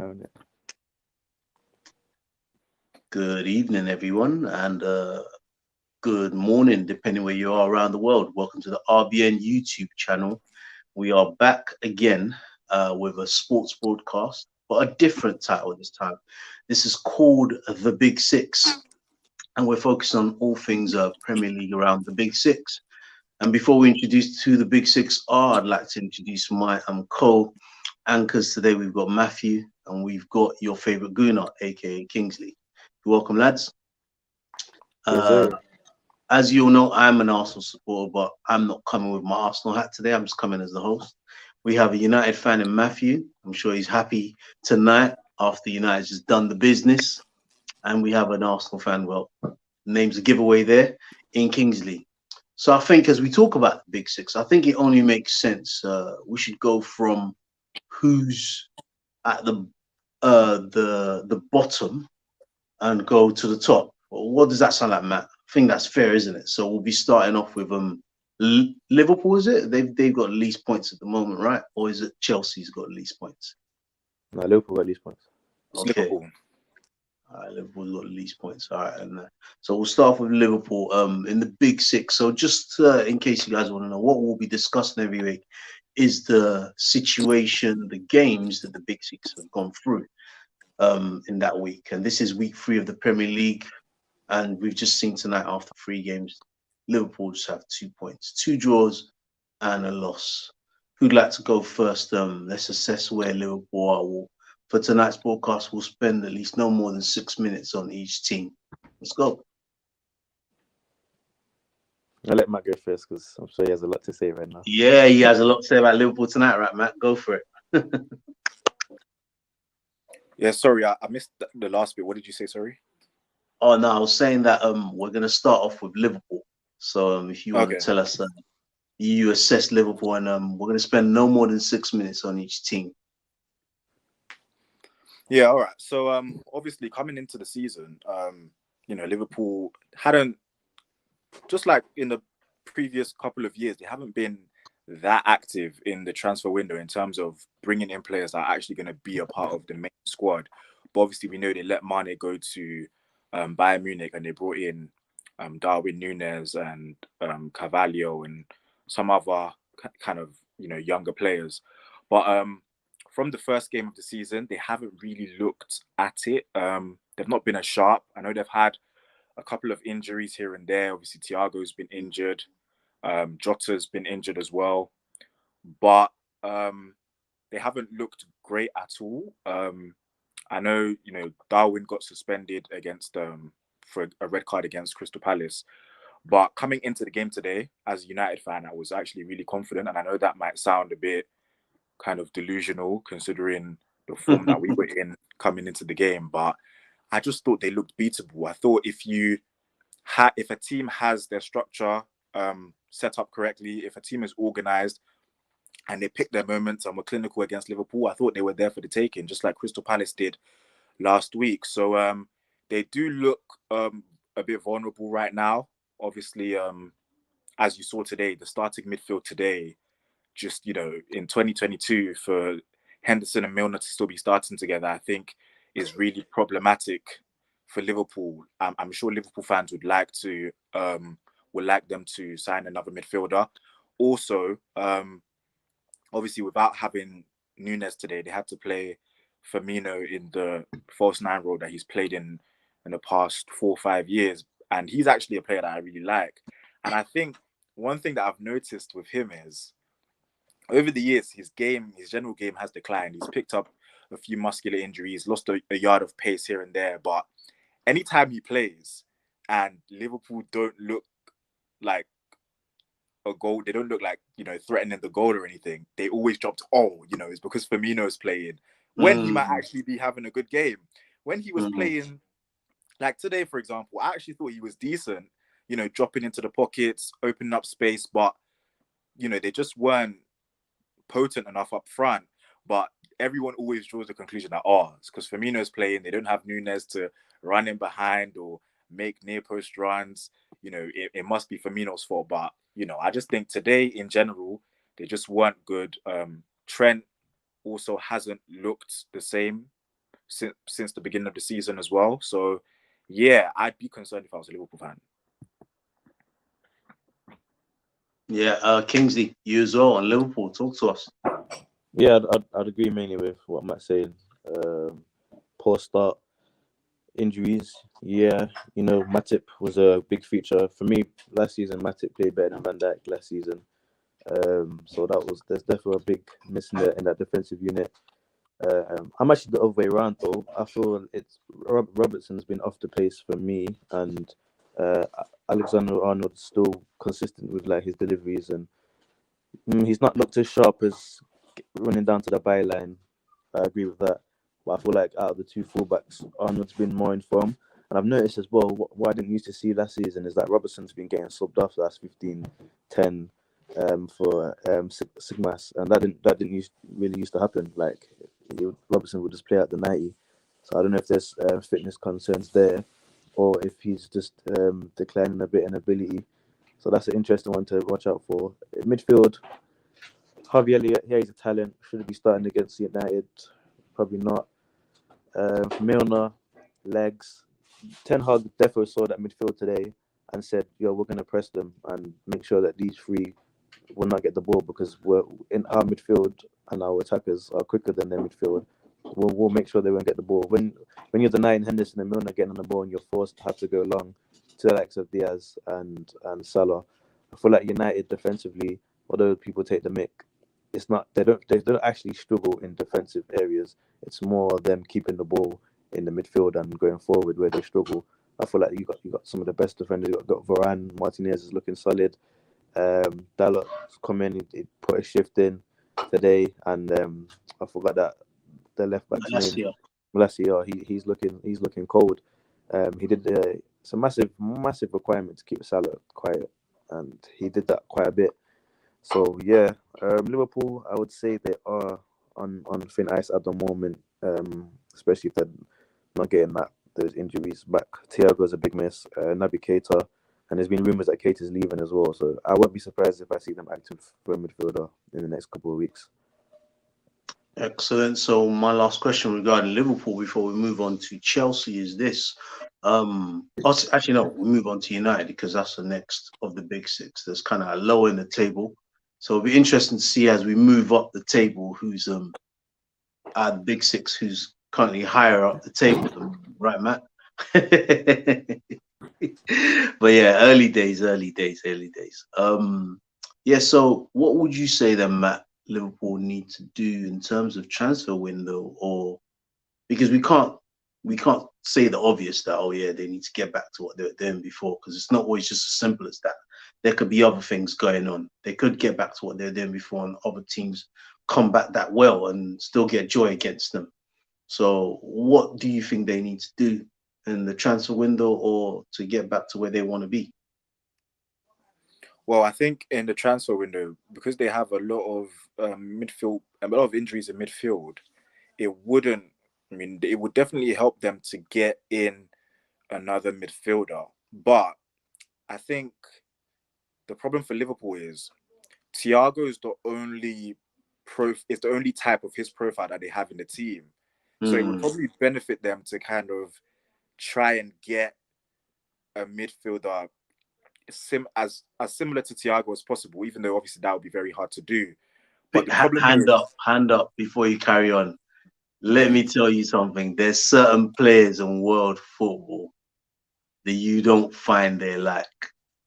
having it. Good evening, everyone, and good morning, depending where you are around the world. Welcome to the RBN YouTube channel. We are back again with a sports broadcast, but a different title this time. This is called The Big Six, and we're focused on all things Premier League around the Big Six. And before we introduce who the Big Six are, I'd like to introduce my co-anchors today. We've got Matthew, and we've got your favorite Gooner, aka Kingsley. Welcome, lads. Yes, sir. As you all know, I'm an Arsenal supporter, but I'm not coming with my Arsenal hat today. I'm just coming as the host. We have a United fan in Matthew. I'm sure he's happy tonight after United's just done the business. And we have an Arsenal fan, well, name's a giveaway there, in Kingsley. So I think as we talk about the Big Six, I think it only makes sense. We should go from who's at the bottom and go to the top. Well, what does that sound like, Matt? I think that's fair, isn't it? So we'll be starting off with Liverpool. Is it? They've got least points at the moment, right? Or is it Chelsea's got least points? No, Liverpool got least points. Okay. Liverpool. All right, Liverpool's got least points. All right, and so we'll start with Liverpool. In the Big Six. So just in case you guys want to know, what we'll be discussing every week is the situation, the games that the Big Six have gone through in that week. And this is week 3 of the Premier League. And we've just seen tonight after 3 games, Liverpool just have 2 points, 2 draws and a loss. Who'd like to go first? Let's assess where Liverpool are. For tonight's broadcast, we'll spend at least no more than 6 minutes on each team. Let's go. I'll let Matt go first because I'm sure he has a lot to say right now. Yeah, he has a lot to say about Liverpool tonight, right, Matt? Go for it. Yeah, sorry, I missed the last bit. What did you say? Sorry. Oh no, I was saying that we're gonna start off with Liverpool. So if you want to tell us, you assess Liverpool, and we're gonna spend no more than 6 minutes on each team. Yeah, all right. So obviously coming into the season, Liverpool hadn't, just like in the previous couple of years, they haven't been that active in the transfer window in terms of bringing in players that are actually going to be a part of the main squad. But obviously we know they let Mane go to Bayern Munich and they brought in Darwin Núñez and Carvalho and some other kind of younger players. But from the first game of the season, they haven't really looked at it. They've not been as sharp. I know they've had a couple of injuries here and there. Obviously, Thiago's been injured. Jota's been injured as well. But they haven't looked great at all. I know, Darwin got suspended against for a red card against Crystal Palace. But coming into the game today, as a United fan, I was actually really confident. And I know that might sound a bit kind of delusional considering the form that we were in coming into the game. But I just thought they looked beatable. I thought if a team has their structure set up correctly, if a team is organized and they pick their moments and were clinical against Liverpool, I thought they were there for the taking, just like Crystal Palace did last week. So they do look a bit vulnerable right now. Obviously, as you saw today, the starting midfield today, just, in 2022, for Henderson and Milner to still be starting together, I think is really problematic for Liverpool. I'm sure Liverpool fans would like them to sign another midfielder. Also, obviously, without having Núñez today, they had to play Firmino in the false 9 role that he's played in the past 4 or 5 years. And he's actually a player that I really like. And I think one thing that I've noticed with him is, over the years, his general game has declined. He's picked up a few muscular injuries, lost a yard of pace here and there. But anytime he plays and Liverpool don't look like a goal, they don't look like, threatening the goal or anything, they always dropped, it's because Firmino's playing. When he might actually be having a good game. When he was playing, like today, for example, I actually thought he was decent, dropping into the pockets, opening up space, but, they just weren't potent enough up front. But everyone always draws the conclusion that it's because Firmino's playing, they don't have Núñez to run in behind or make near post runs. It must be Firmino's fault. But I just think today in general they just weren't good. Trent also hasn't looked the same since the beginning of the season as well. So, yeah, I'd be concerned if I was a Liverpool fan. Yeah, Kingsley, you as well on Liverpool. Talk to us. Yeah, I'd agree mainly with what Matt's saying. Poor start, injuries. Yeah, Matip was a big feature for me last season. Matip played better than Van Dijk last season. So there's definitely a big miss in that defensive unit. I'm actually the other way around though. I feel it's Robertson's been off the pace for me, and Alexander-Arnold's still consistent with like his deliveries, and he's not looked as sharp as running down to the byline. I agree with that. But I feel like out of the two fullbacks, Arnold's been more in form. And I've noticed as well, what I didn't used to see last season is that Robertson's been getting subbed off the last 15-10 for Sigmas. And that didn't really used to happen. Like, Robertson would just play out the 90. So I don't know if there's fitness concerns there, or if he's just declining a bit in ability. So that's an interesting one to watch out for. In midfield, Harvey Elliott, yeah, he's a talent. Should he be starting against United? Probably not. Milner, legs. Ten Hag defo saw that midfield today and said, "Yo, we're going to press them and make sure that these three will not get the ball because we're in our midfield and our attackers are quicker than their midfield. We'll make sure they won't get the ball. When you're denying Henderson and Milner getting on the ball and you're forced to have to go long to the likes of Diaz and Salah, I feel like United defensively, although people take the mick, it's not they don't actually struggle in defensive areas. It's more them keeping the ball in the midfield and going forward where they struggle. I feel like you got some of the best defenders. You got Varane, Martinez is looking solid. Dalot's come in, he put a shift in today, and I forgot that the left back's name. Malacia, he's looking cold. He did it's a massive requirement to keep Salah quiet, and he did that quite a bit. So yeah, Liverpool, I would say they are on thin ice at the moment, especially if they're not getting those injuries back. Thiago's a big miss. Naby Keita, and there's been rumours that Keita's leaving as well. So I won't be surprised if I see them active for a midfielder in the next couple of weeks. Excellent. So my last question regarding Liverpool before we move on to Chelsea is this. Actually, no, we move on to United because that's the next of the big six. There's kind of a low in the table. So it'll be interesting to see as we move up the table who's at the big six, who's currently higher up the table. Right, Matt? But yeah, early days. Yeah, so what would you say then, Matt, Liverpool need to do in terms of transfer window, or because we can't say the obvious that they need to get back to what they were doing before, because it's not always just as simple as that. There could be other things going on. They could get back to what they were doing before, and other teams come back that well and still get joy against them. So what do you think they need to do in the transfer window or to get back to where they want to be? Well, I think in the transfer window, because they have a lot of a lot of injuries in midfield, it would definitely help them to get in another midfielder. But I think the problem for Liverpool is Thiago is the only type of his profile that they have in the team. So it would probably benefit them to kind of try and get a midfielder as similar to Thiago as possible, even though obviously that would be very hard to do. But hand up before you carry on. Let me tell you something. There's certain players in world football that you don't find they like.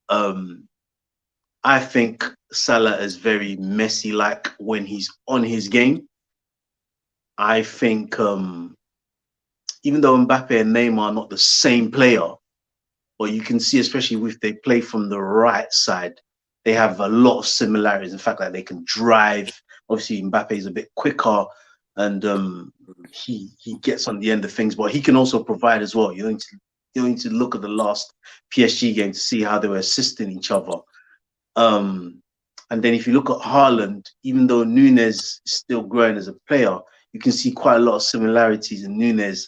I think Salah is very Messi-like when he's on his game. I think even though Mbappe and Neymar are not the same player, but you can see, especially if they play from the right side, they have a lot of similarities. In fact, like they can drive. Obviously, Mbappe is a bit quicker, and he gets on the end of things, but he can also provide as well. You don't need to look at the last PSG game to see how they were assisting each other. And then if you look at Haaland, even though Núñez is still growing as a player, you can see quite a lot of similarities in Núñez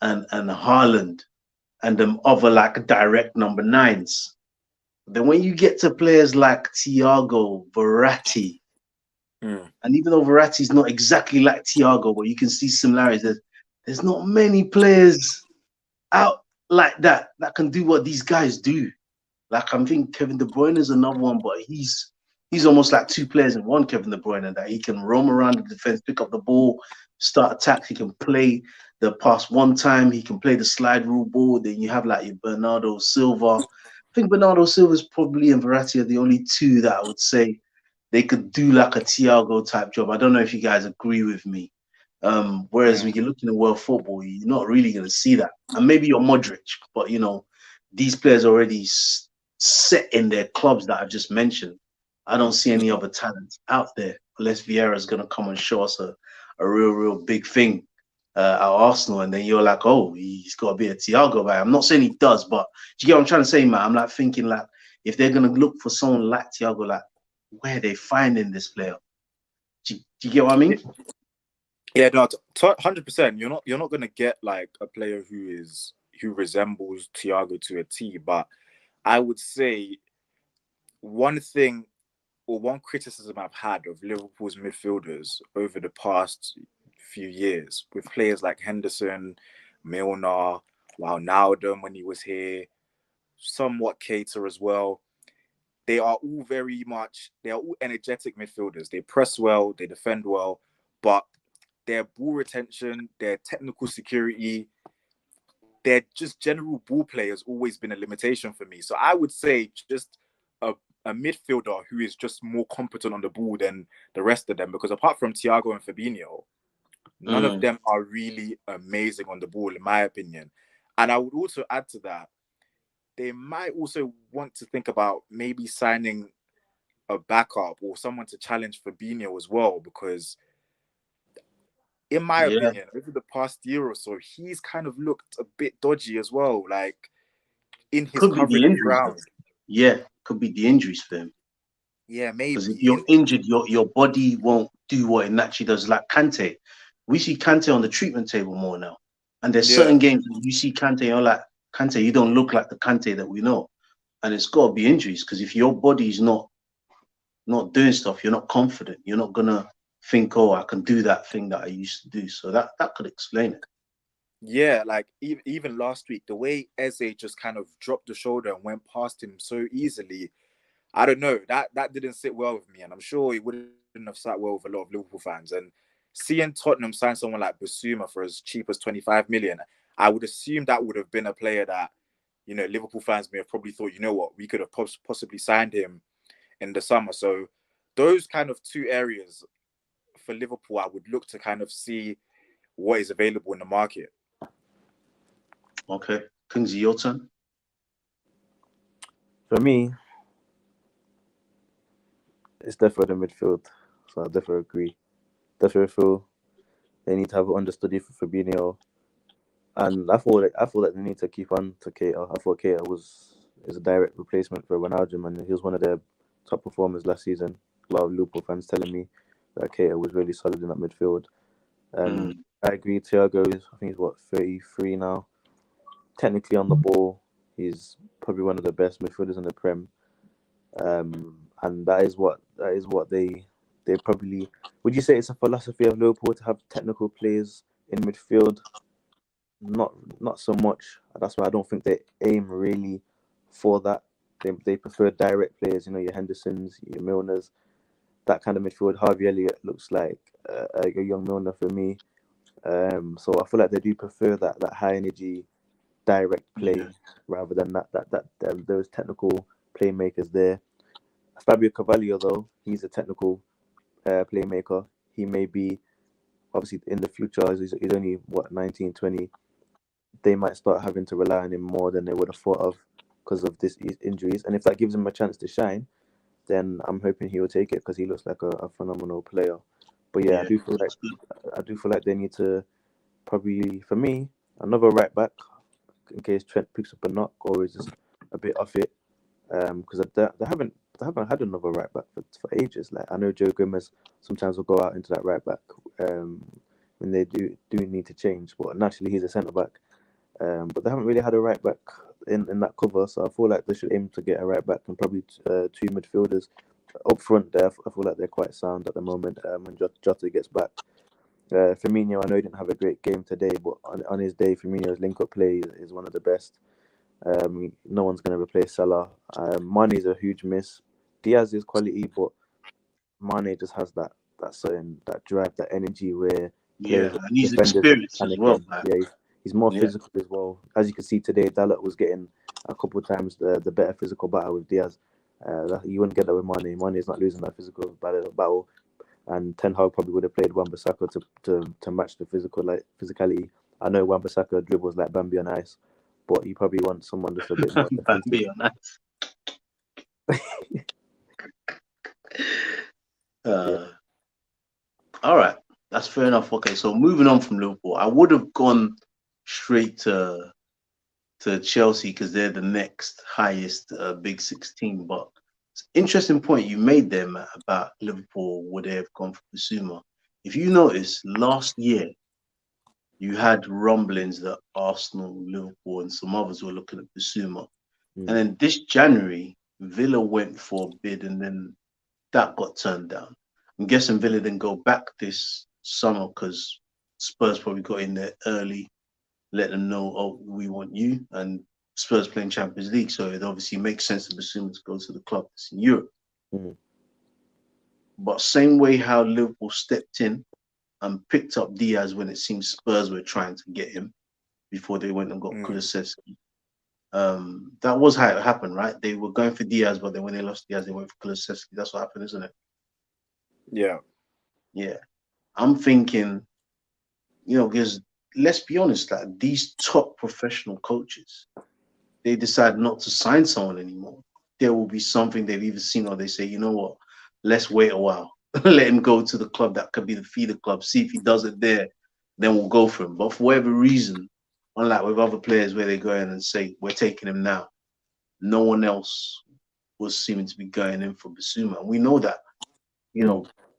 and Haaland and them other like direct number 9s. Then when you get to players like Thiago, Verratti, and even though Verratti's not exactly like Thiago, but you can see similarities, There's not many players out like that can do what these guys do. Like I'm thinking Kevin De Bruyne is another one, but he's almost like two players in one. Kevin De Bruyne, that he can roam around the defense, pick up the ball, start attacks. He can play the pass one time. He can play the slide rule ball. Then you have like your Bernardo Silva. I think Bernardo Silva is probably and Verratti are the only two that I would say they could do like a Thiago type job. I don't know if you guys agree with me. Whereas when you're looking at world football, you're not really going to see that. And maybe you're Modric, but you know, these players already set in their clubs that I've just mentioned. I don't see any other talents out there unless Vieira is going to come and show us a real big thing at Arsenal. And then you're like, oh, he's got to be a Thiago guy. I'm not saying he does, but do you get what I'm trying to say, man? I'm like thinking like, if they're going to look for someone like Thiago, like where are they finding this player? Do you get what I mean? Yeah, no, 100%. You're not gonna get like a player who resembles Thiago to a T. But I would say one thing or one criticism I've had of Liverpool's midfielders over the past few years with players like Henderson, Milner, Wijnaldum when he was here, somewhat Keita as well. They are all energetic midfielders. They press well, they defend well, but their ball retention, their technical security, their just general ball play has always been a limitation for me. So I would say just a midfielder who is just more competent on the ball than the rest of them, because apart from Thiago and Fabinho, none of them are really amazing on the ball, in my opinion. And I would also add to that, they might also want to think about maybe signing a backup or someone to challenge Fabinho as well, because in my opinion, over the past year or so, he's kind of looked a bit dodgy as well, like in his coverage of ground. Yeah, could be the injuries for him. Yeah, maybe. Because if you're injured, your body won't do what it naturally does. Like Kante, we see Kante on the treatment table more now. And there's certain games where you see Kante, you're like, Kante, you don't look like the Kante that we know. And it's got to be injuries, because if your body's not doing stuff, you're not confident. You're not going to think, oh, I can do that thing that I used to do. So that could explain it. Yeah, like even last week, the way Eze just kind of dropped the shoulder and went past him so easily, I don't know, that didn't sit well with me. And I'm sure it wouldn't have sat well with a lot of Liverpool fans. And seeing Tottenham sign someone like Basuma for as cheap as 25 million, I would assume that would have been a player that, you know, Liverpool fans may have probably thought, you know what, we could have possibly signed him in the summer. So those kind of two areas for Liverpool, I would look to kind of see what is available in the market. Okay. Kingsley, your turn. For me, it's definitely the midfield. So I definitely agree. Definitely feel they need to have an understudy for Fabinho. And I thought that they need to keep on to Keita. I thought Keita is a direct replacement for Wijnaldum, and he was one of their top performers last season. A lot of Liverpool fans telling me that Keita was really solid in that midfield. I agree. Thiago I think he's 33 now. Technically on the ball, he's probably one of the best midfielders in the Prem. And that is what they probably. Would you say it's a philosophy of Liverpool to have technical players in midfield? Not so much. That's why I don't think they aim really for that. They prefer direct players. You know, your Hendersons, your Milners, that kind of midfield. Harvey Elliott looks like a young Milner for me. So I feel like they do prefer that high energy, direct play rather than that those technical playmakers there. Fabio Carvalho, though, he's a technical playmaker. He may be, obviously, in the future, he's only 19, 20. They might start having to rely on him more than they would have thought of because of these injuries. And if that gives him a chance to shine, then I'm hoping he will take it because he looks like a phenomenal player. But yeah, I do feel like they need to probably, for me, another right back in case Trent picks up a knock or is just a bit off it. Because they haven't had another right back for ages. Like I know Joe Gomez sometimes will go out into that right back when they do need to change. But naturally he's a centre back. But they haven't really had a right back in that cover, so I feel like they should aim to get a right back and probably two midfielders up front. There, I feel like they're quite sound at the moment. When Jota gets back, Firmino, I know he didn't have a great game today, but on his day, Firmino's link-up play is one of the best. No one's going to replace Salah. Mane is a huge miss. Diaz is quality, but Mane just has that certain that drive, that energy where players, And he's defenders are experienced as well. panicking. Yeah, he's more physical as well. As you can see today, Dalot was getting a couple of times the better physical battle with Diaz. You wouldn't get that with Mane. Mane is not losing that physical battle. And Ten Hag probably would have played Wan-Bissaka to match the physicality. I know Wan-Bissaka dribbles like Bambi on ice, but you probably want someone just a bit more Bambi on ice. All right, that's fair enough. Okay, so moving on from Liverpool, I would have gone straight to Chelsea because they're the next highest Big 16. But it's an interesting point you made there, Matt, about Liverpool would they have gone for Bissouma. If you notice, last year you had rumblings that Arsenal, Liverpool, and some others were looking at Bissouma, and then this January Villa went for a bid, and then that got turned down. I'm guessing Villa didn't go back this summer because Spurs probably got in there early, let them know, oh, we want you, and Spurs playing Champions League, so it obviously makes sense to Bissouma to go to the club that's in Europe. But same way how Liverpool stepped in and picked up Diaz when it seemed Spurs were trying to get him before they went and got Kulusevski. That was how it happened, right? They were going for Diaz, but then when they lost Diaz, they went for Kulusevski. That's what happened, isn't it? Yeah. I'm thinking, because let's be honest, like these top professional coaches, they decide not to sign someone anymore. There will be something they've either seen or they say, you know what, let's wait a while. Let him go to the club that could be the feeder club. See if he does it there, then we'll go for him. But for whatever reason, unlike with other players where they go in and say, we're taking him now, no one else was seeming to be going in for Bissouma. And we know that,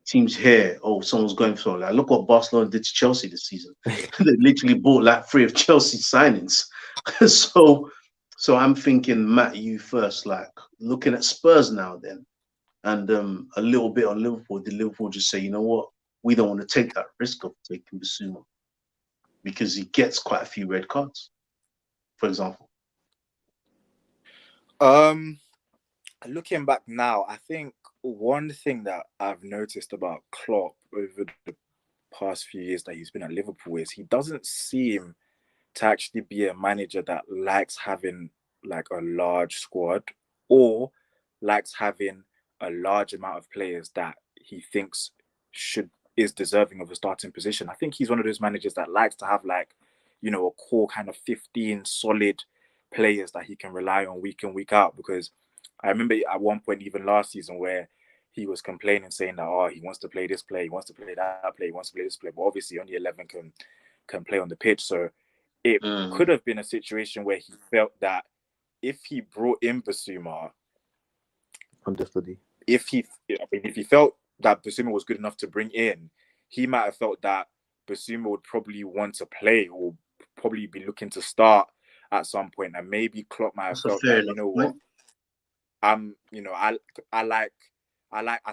teams here, someone's going for it. Like, look what Barcelona did to Chelsea this season. They literally bought like 3 of Chelsea signings. So I'm thinking, Matt, you first, like looking at Spurs now then, and a little bit on Liverpool. Did Liverpool just say, you know what, we don't want to take that risk of taking Bissouma because he gets quite a few red cards, for example? Looking back now, I think one thing that I've noticed about Klopp over the past few years that he's been at Liverpool is he doesn't seem to actually be a manager that likes having like a large squad or likes having a large amount of players that he thinks is deserving of a starting position. I think he's one of those managers that likes to have like, a core kind of 15 solid players that he can rely on week in, week out. Because I remember at one point, even last season, where he was complaining, saying that, he wants to play this play, he wants to play that play, he wants to play this play. But obviously only 11 can play on the pitch. So it could have been a situation where he felt that if he brought in Bissouma, if he felt that Bissouma was good enough to bring in, he might have felt that Bissouma would probably want to play or probably be looking to start at some point, and maybe Klopp might have felt that, you know what, I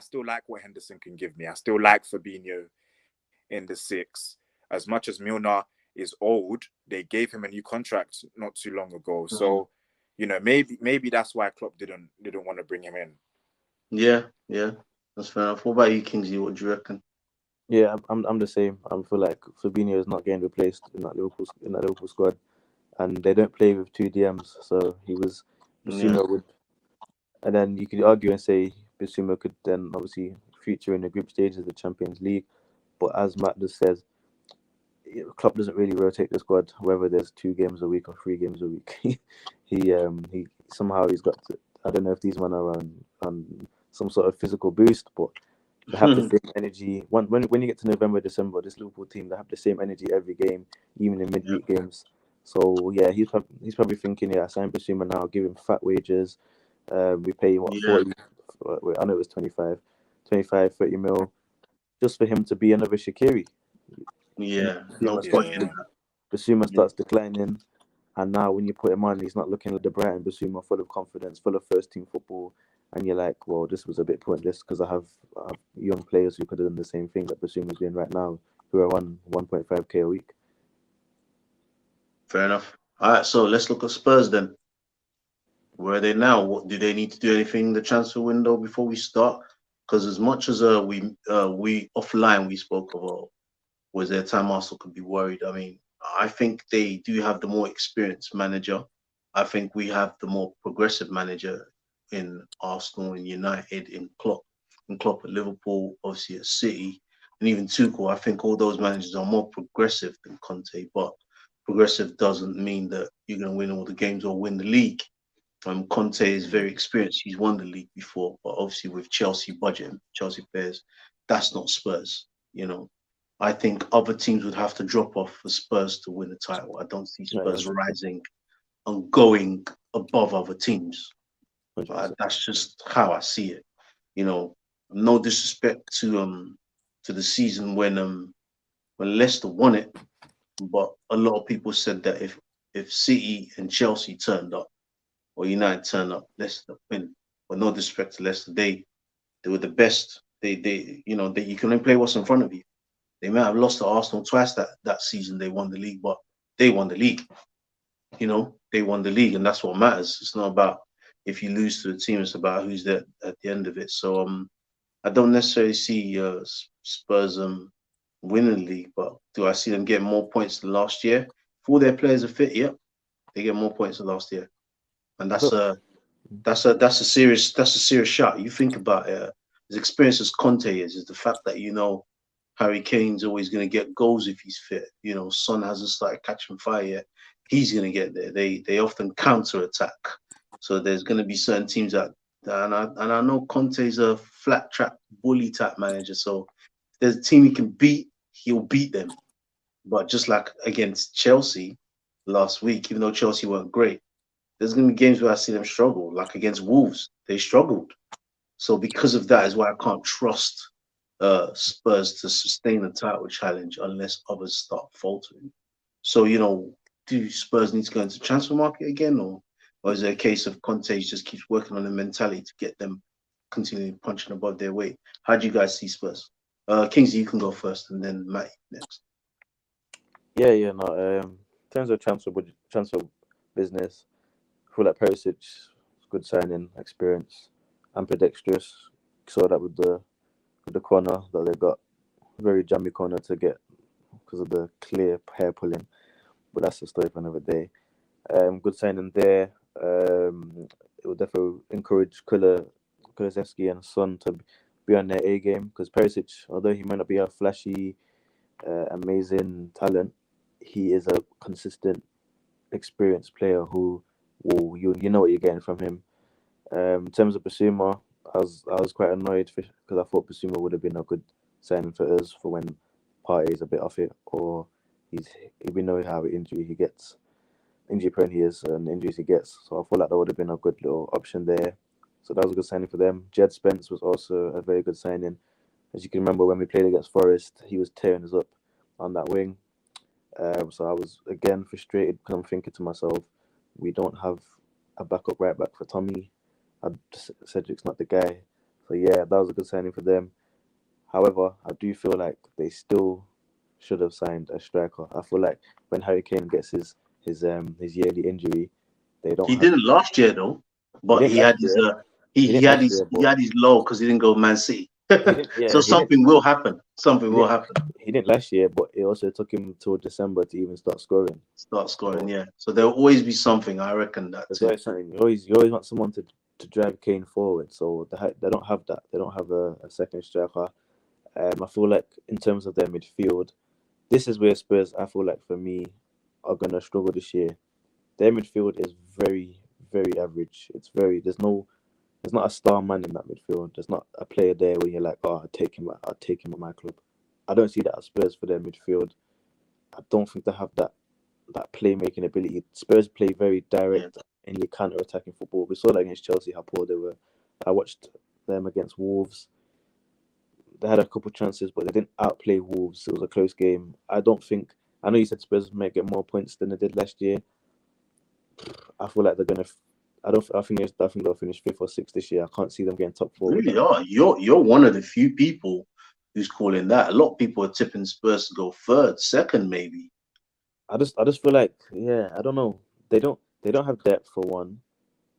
still like what Henderson can give me. I still like Fabinho in the 6. As much as Milner is old, they gave him a new contract not too long ago. So, maybe that's why Klopp didn't want to bring him in. Yeah, that's fair enough. What about you, Kingsley? What do you reckon? Yeah, I'm the same. I feel like Fabinho is not getting replaced in that Liverpool squad, and they don't play with 2 DMs. So Bissouma would, and then you could argue and say Bissouma could then obviously feature in the group stages of the Champions League. But as Matt just says, Klopp doesn't really rotate the squad, whether there's 2 games a week or 3 games a week. he somehow he's got to, I don't know if these men are on some sort of physical boost, but they have the same energy. When you get to November, December, this Liverpool team, they have the same energy every game, even in midweek games. So yeah, he's probably thinking, sign Bissouma now, give him fat wages. We pay him 40. I know it was 25, 30 mil, just for him to be another Shaqiri. Bissouma starts declining, and now when you put him on, he's not looking like the Brighton Bissouma, full of confidence, full of first team football. And you're like, well, this was a bit pointless because I have young players who could have done the same thing that Bissouma's doing right now. who are on 1.5k a week. Fair enough. All right, so let's look at Spurs then. Where are they now? What do they need to do anything in the transfer window before we start? Because as much as we offline we spoke about was there a time Arsenal could be worried. I mean, I think they do have the more experienced manager. I think we have the more progressive manager in Arsenal and United in Klopp at Liverpool, obviously at City, and even Tuchel. I think all those managers are more progressive than Conte, but progressive doesn't mean that you're going to win all the games or win the league. Conte is very experienced. He's won the league before, but obviously with Chelsea budget, Chelsea players, that's not Spurs. I think other teams would have to drop off for Spurs to win the title. I don't see Spurs rising and going above other teams. That's just how I see it. No disrespect to the season when Leicester won it, but a lot of people said that if City and Chelsea turned up or United turned up, Leicester win. But no disrespect to Leicester, they were the best. They you can only play what's in front of you. They may have lost to Arsenal twice that season. They won the league, but they won the league. They won the league, and that's what matters. It's not about if you lose to the team. It's about who's there at the end of it. So I don't necessarily see Spurs winning the league, but do I see them getting more points than last year? If all their players are fit, yeah, they get more points than last year, and that's a serious shot. You think about it, as experienced as Conte is the fact that Harry Kane's always going to get goals if he's fit. Son hasn't started catching fire yet. He's going to get there. They often counter attack. So there's going to be certain teams and I know Conte's a flat track bully type manager. So if there's a team he can beat, he'll beat them. But just like against Chelsea last week, even though Chelsea weren't great, there's going to be games where I see them struggle. Like against Wolves, they struggled. So because of that is why I can't trust Spurs to sustain the title challenge unless others start faltering. So, do Spurs need to go into transfer market again, or is it a case of Conte just keeps working on the mentality to get them continually punching above their weight? How do you guys see Spurs? Kingsley, you can go first, and then Matt next. No. In terms of transfer business, I feel like Perisic, good signing, experience, ambidextrous. Saw that with the corner that they got, very jammy corner to get because of the clear hair pulling, but that's a story for another day. Good signing there. It would definitely encourage Kulusevski and Son to be on their A game, because Perisic, although he might not be a flashy, amazing talent, he is a consistent, experienced player who you know what you're getting from him. In terms of Basuma, I was quite annoyed because I thought Basuma would have been a good signing for us for when Partey is a bit off it, or we know how injury prone he is and injuries he gets. So I thought like that would have been a good little option there. So that was a good signing for them. Jed Spence was also a very good signing. As you can remember, when we played against Forest, he was tearing us up on that wing. So I was again frustrated because I'm thinking to myself, we don't have a backup right back for Tommy. Cedric's not the guy. So yeah, that was a good signing for them. However, I do feel like they still should have signed a striker. I feel like when Harry Kane gets his yearly injury, they don't. He didn't last year though, but he had his low because he didn't go Man City. So something will happen. Will happen. He didn't last year, but it also took him till December to even start scoring. Yeah. So there will always be something. I reckon that. There's always something. You always want someone to drive Kane forward. So they don't have that. They don't have a second striker. I feel like in terms of their midfield, this is where Spurs, I feel like for me, are gonna struggle this year. Their midfield is very, very average. There's not a star man in that midfield. There's not a player there where you're like, oh, I'll take him at my club. I don't see that at Spurs for their midfield. I don't think they have that playmaking ability. Spurs play very direct and counter-attacking football. We saw that against Chelsea, how poor they were. I watched them against Wolves. They had a couple chances, but they didn't outplay Wolves. It was a close game. I know you said Spurs may get more points than they did last year. I feel like they're gonna. I think they'll finish 5th or 6th this year. I can't see them getting top 4. Really are. You're one of the few people who's calling that. A lot of people are tipping Spurs to go third, second, maybe. I just feel like, yeah, I don't know. They don't have depth for one,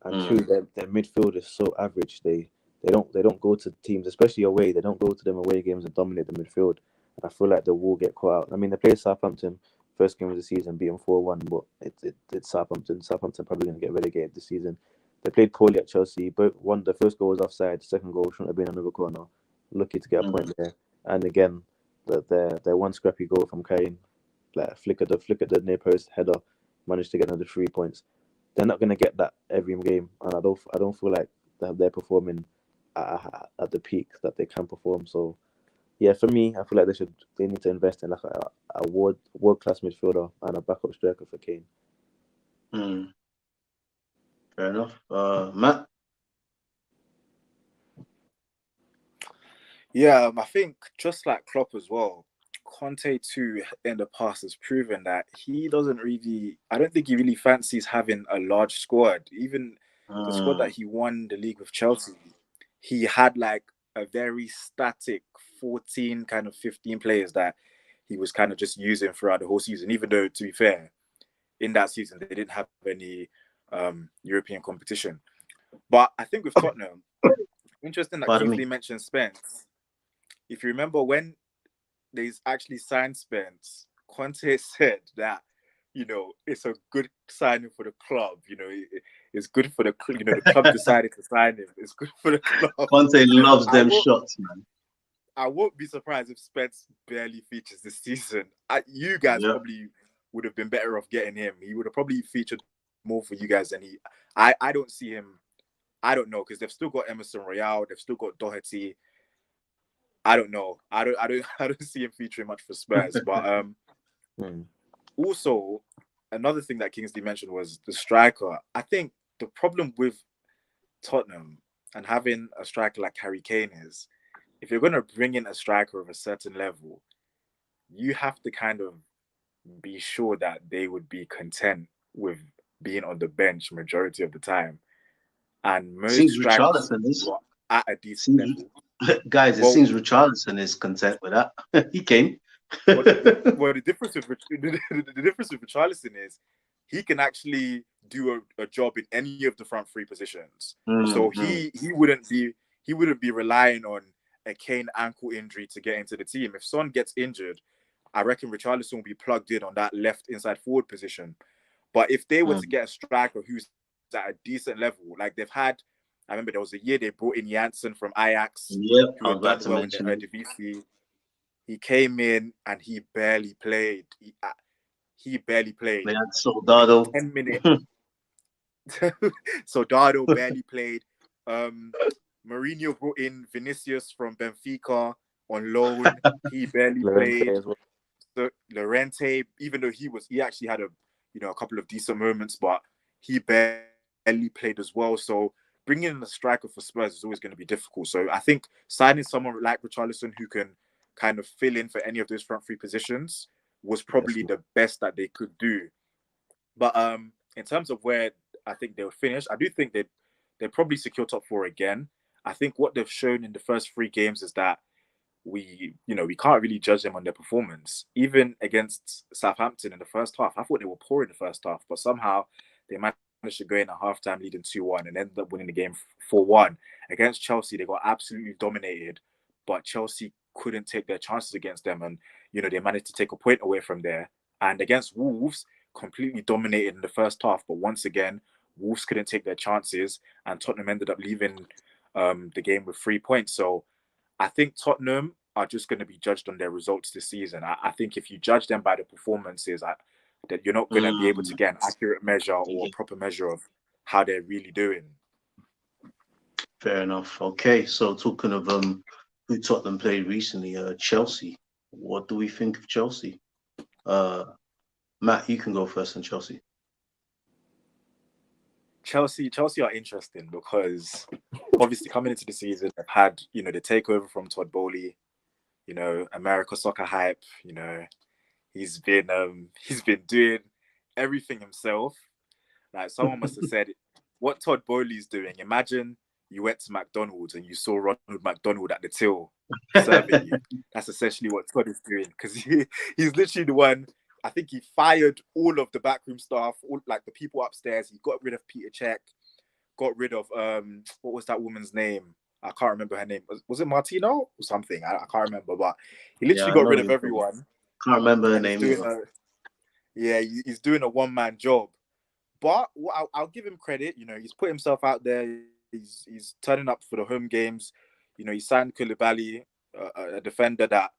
and two, their midfield is so average. They don't go to teams, especially away. They don't go to them away games and dominate the midfield. And I feel like they will get caught out. I mean, they played Southampton first game of the season, beat them 4-1, but it's Southampton. Southampton probably going to get relegated this season. They played poorly at Chelsea. But the first goal was offside. The second goal shouldn't have been another corner. Lucky to get a point there. And again, their one scrappy goal from Kane, like flick at the near post header, managed to get another 3 points. They're not going to get that every game, and I don't feel like they're performing at the peak that they can perform. So yeah, for me, I feel like they need to invest in like a world class midfielder and a backup striker for Kane. Fair enough. Matt? Yeah, I think just like Klopp as well, Conte too in the past has proven that he doesn't really, I don't think he really fancies having a large squad. Even the squad that he won the league with Chelsea, he had like a very static 14, kind of 15 players that he was kind of just using throughout the whole season, even though, to be fair, in that season, they didn't have any European competition. But I think with Tottenham, interesting that Kingsley mentioned Spence. If you remember when they actually signed Spence, Conte said that, it's a good signing for the club. It's good for the club decided to sign him. It's good for the club. Conte loves them shots, man. I won't be surprised if Spence barely features this season. You guys probably would have been better off getting him. He would have probably featured more for you guys than he. I don't see him. I don't know, because they've still got Emerson Royale. They've still got Doherty. I don't know. I don't see him featuring much for Spurs. But also another thing that Kingsley mentioned was the striker. I think the problem with Tottenham and having a striker like Harry Kane is, if you're going to bring in a striker of a certain level, you have to kind of be sure that they would be content with being on the bench majority of the time. And most strikers are at a decent level. Guys, it seems Richarlison is content with that. He came. The difference with Richarlison is he can actually do a job in any of the front three positions. So he wouldn't be relying on a Kane ankle injury to get into the team. If Son gets injured, I reckon Richarlison will be plugged in on that left inside forward position. But if they were to get a striker who's at a decent level, like they've had, I remember there was a year they brought in Janssen from Ajax, who had done well in the Eredivisie. He came in and he barely played. He barely played. They had Soldado. 10 minutes. Soldado barely played. Mourinho brought in Vinicius from Benfica on loan. He barely played. So Llorente, even though he actually had a couple of decent moments, but he barely played as well. So bringing in a striker for Spurs is always going to be difficult. So I think signing someone like Richarlison who can kind of fill in for any of those front three positions was probably the best that they could do. But in terms of where I think they'll finish, I do think they probably secure top four again. I think what they've shown in the first 3 games is that we can't really judge them on their performance. Even against Southampton in the first half, I thought they were poor in the first half, but somehow they managed to go in at halftime leading 2-1 and ended up winning the game 4-1. Against Chelsea, they got absolutely dominated, but Chelsea couldn't take their chances against them, and they managed to take a point away from there. And against Wolves, completely dominated in the first half, but once again, Wolves couldn't take their chances, and Tottenham ended up leaving the game with 3 points. So I think Tottenham are just going to be judged on their results this season. I think if you judge them by the performances, that you're not going to be able to get an accurate measure or a proper measure of how they're really doing. Fair enough. Okay, so talking of who Tottenham played recently, Chelsea. What do we think of Chelsea? Matt, you can go first on Chelsea. Chelsea are interesting because obviously coming into the season, they've had, the takeover from Todd Bowley, America soccer hype, he's been doing everything himself. Like someone must have said, what Todd Bowley's doing, imagine you went to McDonald's and you saw Ronald McDonald at the till serving you. That's essentially what Todd is doing, because he's literally the one. I think he fired all of the backroom staff, all like the people upstairs. He got rid of Peter Cech, got rid of what was that woman's name? I can't remember her name. Was it Martino or something? I can't remember, but he literally got rid of everyone. Can't remember her And name. He's doing a one-man job. But I'll give him credit. You know, he's put himself out there. He's turning up for the home games. You know, he signed Koulibaly, a defender that,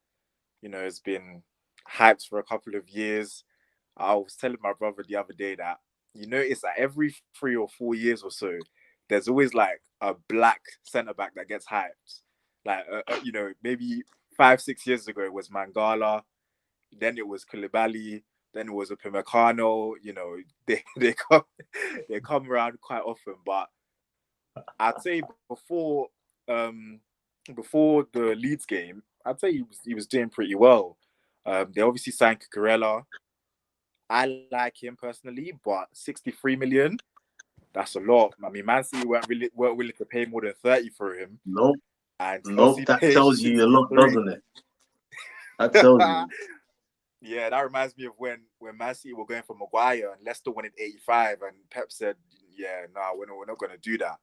you know, has been hyped for a couple of years. I was telling my brother the other day that, you notice that every 3 or 4 years or so, there's always like a black centre-back that gets hyped. Like, you know, maybe 5-6 years ago, it was Mangala. Then it was Koulibaly. Then it was Upamecano. You know, they come around quite often. But I'd say before the Leeds game, I'd say he was doing pretty well. They obviously signed Cucurella. I like him personally, but 63 million, that's a lot. I mean, Man City weren't willing to pay more than 30 for him. Nope. And nope. That tells you a lot, doesn't it? That tells you. Yeah, that reminds me of when Man City were going for Maguire and Leicester wanted 85, and Pep said, "Yeah, no, we're not going to do that."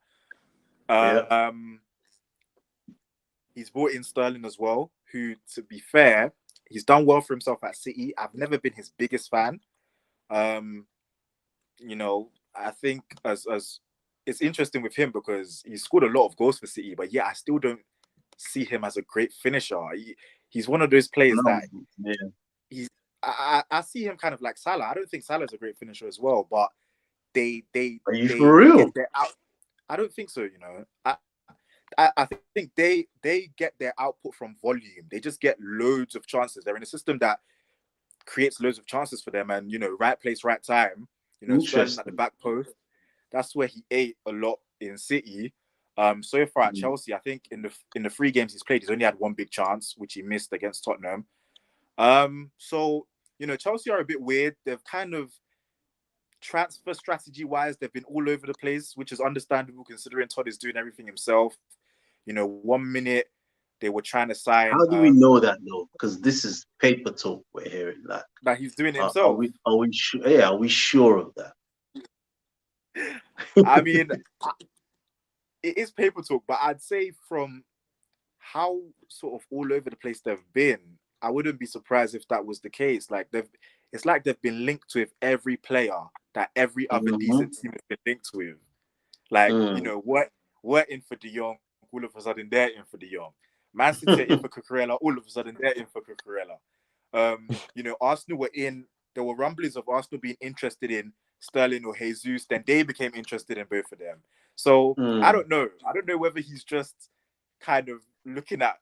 He's brought in Sterling as well, who, to be fair, he's done well for himself at City. I've never been his biggest fan. You know, I think as it's interesting with him because he scored a lot of goals for City, but yeah, I still don't see him as a great finisher. He's one of those players that I see him kind of like Salah. I don't think Salah's a great finisher as well, but they for real? Get their out. I don't think so. You know, I think they get their output from volume. They just get loads of chances. They're in a system that creates loads of chances for them, and you know, right place, right time. You know, Sterling at the back post. That's where he ate a lot in City. So far at Chelsea, I think in the 3 games he's played, he's only had one big chance, which he missed against Tottenham. So, you know, Chelsea are a bit weird. They've kind of, transfer strategy wise, they've been all over the place, which is understandable considering Todd is doing everything himself. You know, 1 minute they were trying to sign. How do we know that though? Because this is paper talk we're hearing. That he's doing it himself. Are we sure? Yeah, are we sure of that? I mean, it is paper talk, but I'd say from how sort of all over the place they've been, I wouldn't be surprised if that was the case. Like it's like they've been linked with every player that every other decent team has been linked with. Like, you know, we're in for De Jong, all of a sudden they're in for De Jong. Man City are in for Cucurella, all of a sudden they're in for Cucurella. You know, Arsenal were in, there were rumblings of Arsenal being interested in Sterling or Jesus, then they became interested in both of them. So I don't know. I don't know whether he's just kind of looking at,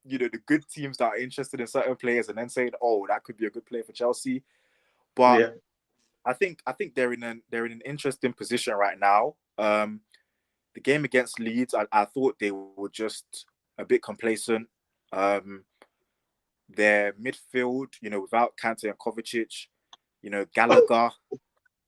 you know, the good teams that are interested in certain players and then saying, "Oh, that could be a good player for Chelsea." But I think they're in an interesting position right now. The game against Leeds, I thought they were just a bit complacent. Their midfield, you know, without Kante and Kovacic, you know, Gallagher,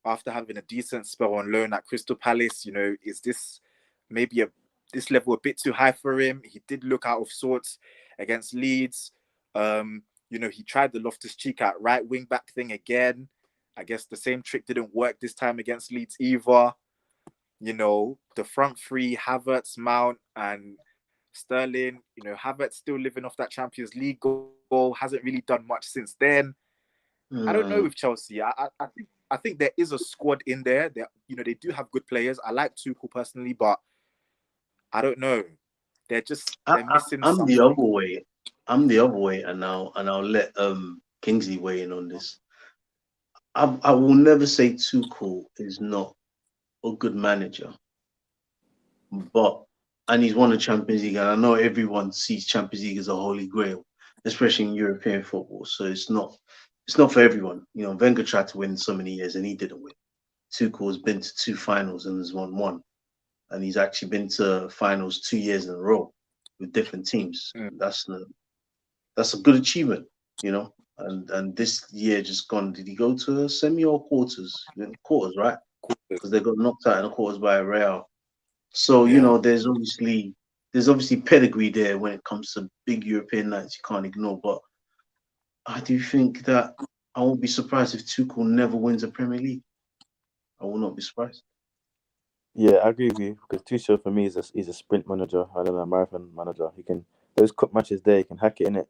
after having a decent spell on loan at Crystal Palace, you know, is this maybe this level a bit too high for him? He did look out of sorts against Leeds. You know, he tried the Loftus-Cheek at right wing back thing again. I guess the same trick didn't work this time against Leeds either. You know, the front three, Havertz, Mount, and Sterling. You know, Havertz still living off that Champions League goal. Hasn't really done much since then. I don't know with Chelsea. I think there is a squad in there. You know, they do have good players. I like Tuchel personally, but I don't know. They're missing I'm something. the other way. I'm the other way, and I'll let Kingsley weigh in on this. I will never say Tuchel is not a good manager, and he's won the Champions League, and I know everyone sees Champions League as a holy grail, especially in European football. So it's not for everyone. You know, Wenger tried to win so many years and he didn't win. Tuchel has been to 2 finals and has won 1. And he's actually been to finals 2 years in a row with different teams. That's a good achievement, you know. And this year just gone, did he go to a semi or quarters? Quarters, right? Because they got knocked out in the quarters by Real. So Yeah. there's obviously pedigree there when it comes to big European nights. You can't ignore. But I do think that I won't be surprised if Tuchel never wins a Premier League. I will not be surprised. Yeah, I agree with you because Tuchel for me is a sprint manager rather than a marathon manager. He can those cup matches there, he can hack it in it.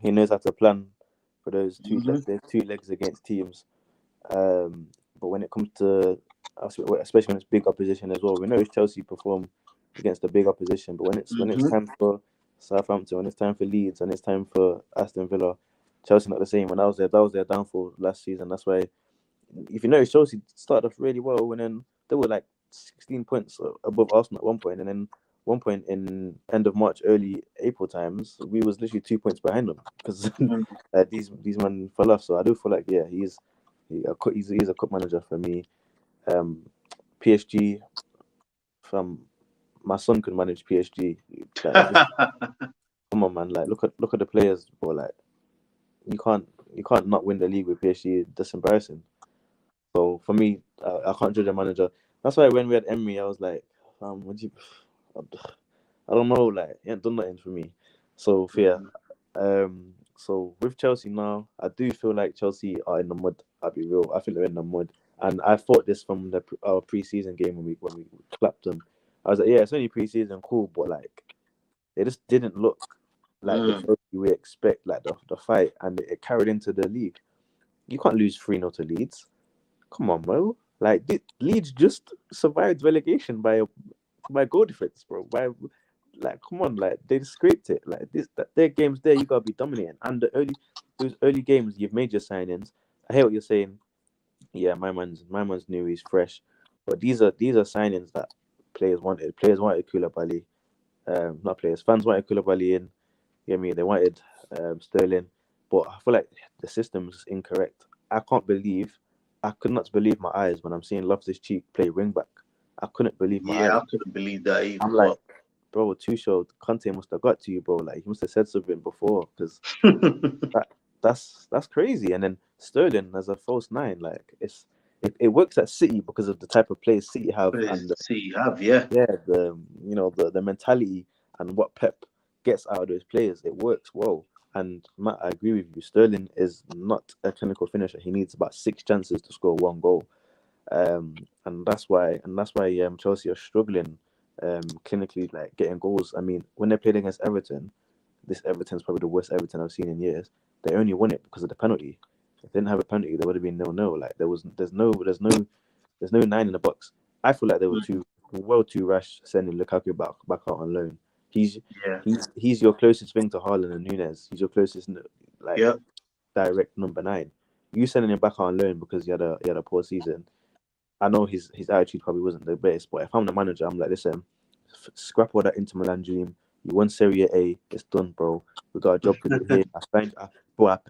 He knows how to plan for those Hmm. there's two legs against teams. But when it comes to especially when it's big opposition as well, we know Chelsea perform against the big opposition. But when it's Hmm. time for Southampton, when it's time for Leeds, and it's time for Aston Villa, Chelsea not the same. When that was their downfall last season. That's why if you notice, Chelsea started off really well, and then they were like 16 points above Arsenal at one point, and then one point in end of March, early April times, we was literally 2 points behind them because these men fell off. So I do feel like he's a cup manager for me. Um, PSG from my son could manage PSG. Like, come on, man! Like look at the players, bro. Like you can't not win the league with PSG. That's embarrassing. So for me, I can't judge a manager. That's why when we had Emery, I was like, would you? I don't know. Like, he ain't done nothing for me. So yeah. So with Chelsea now, I do feel like Chelsea are in the mud. I'll be real. I think they're in the mud, and I thought this from our preseason game when we clapped them. I was like, yeah, it's only preseason, cool, but like it just didn't look like the Chelsea we expect, like the fight, and it carried into the league. You can't lose 3-0 to Leeds. Come on, bro. Like Leeds just survived relegation by goal difference, bro. By like, come on, like they scraped it. Like their games there, you gotta be dominating. And those early games, you've made your signings. I hear what you're saying. Yeah, my man's new. He's fresh, but these are signings that players wanted. Players wanted Koulibaly. Not players. Fans wanted Koulibaly in. You get me? They wanted Sterling, but I feel like the system's incorrect. I could not believe my eyes when I'm seeing Loftus-Cheek play wing back. I couldn't believe my Yeah, eyes. I couldn't believe that either. I'm like, bro, Tuchel, Conte must have got to you, bro. Like he must have said something before, because that, that's crazy. And then Sterling as a false nine, like it works at City because of the type of players City have, and See, you have, yeah. the mentality and what Pep gets out of those players. It works well. And Matt, I agree with you. Sterling is not a clinical finisher. He needs about 6 chances to score 1 goal. And that's why Chelsea are struggling clinically, like getting goals. I mean, when they played against Everton, this Everton's probably the worst Everton I've seen in years. They only won it because of the penalty. If they didn't have a penalty, there would have been 0-0. Like there's no 9 in the box. I feel like they were too rash sending Lukaku back out on loan. He's Yeah. he's your closest thing to Haaland and Nunes. He's your closest like Yep. direct number 9. You sending him back out on loan because he had a poor season. I know his attitude probably wasn't the best, but if I'm the manager, I'm like, listen, scrap all that Inter Milan dream. You won Serie A, it's done, bro. We got a job to do here.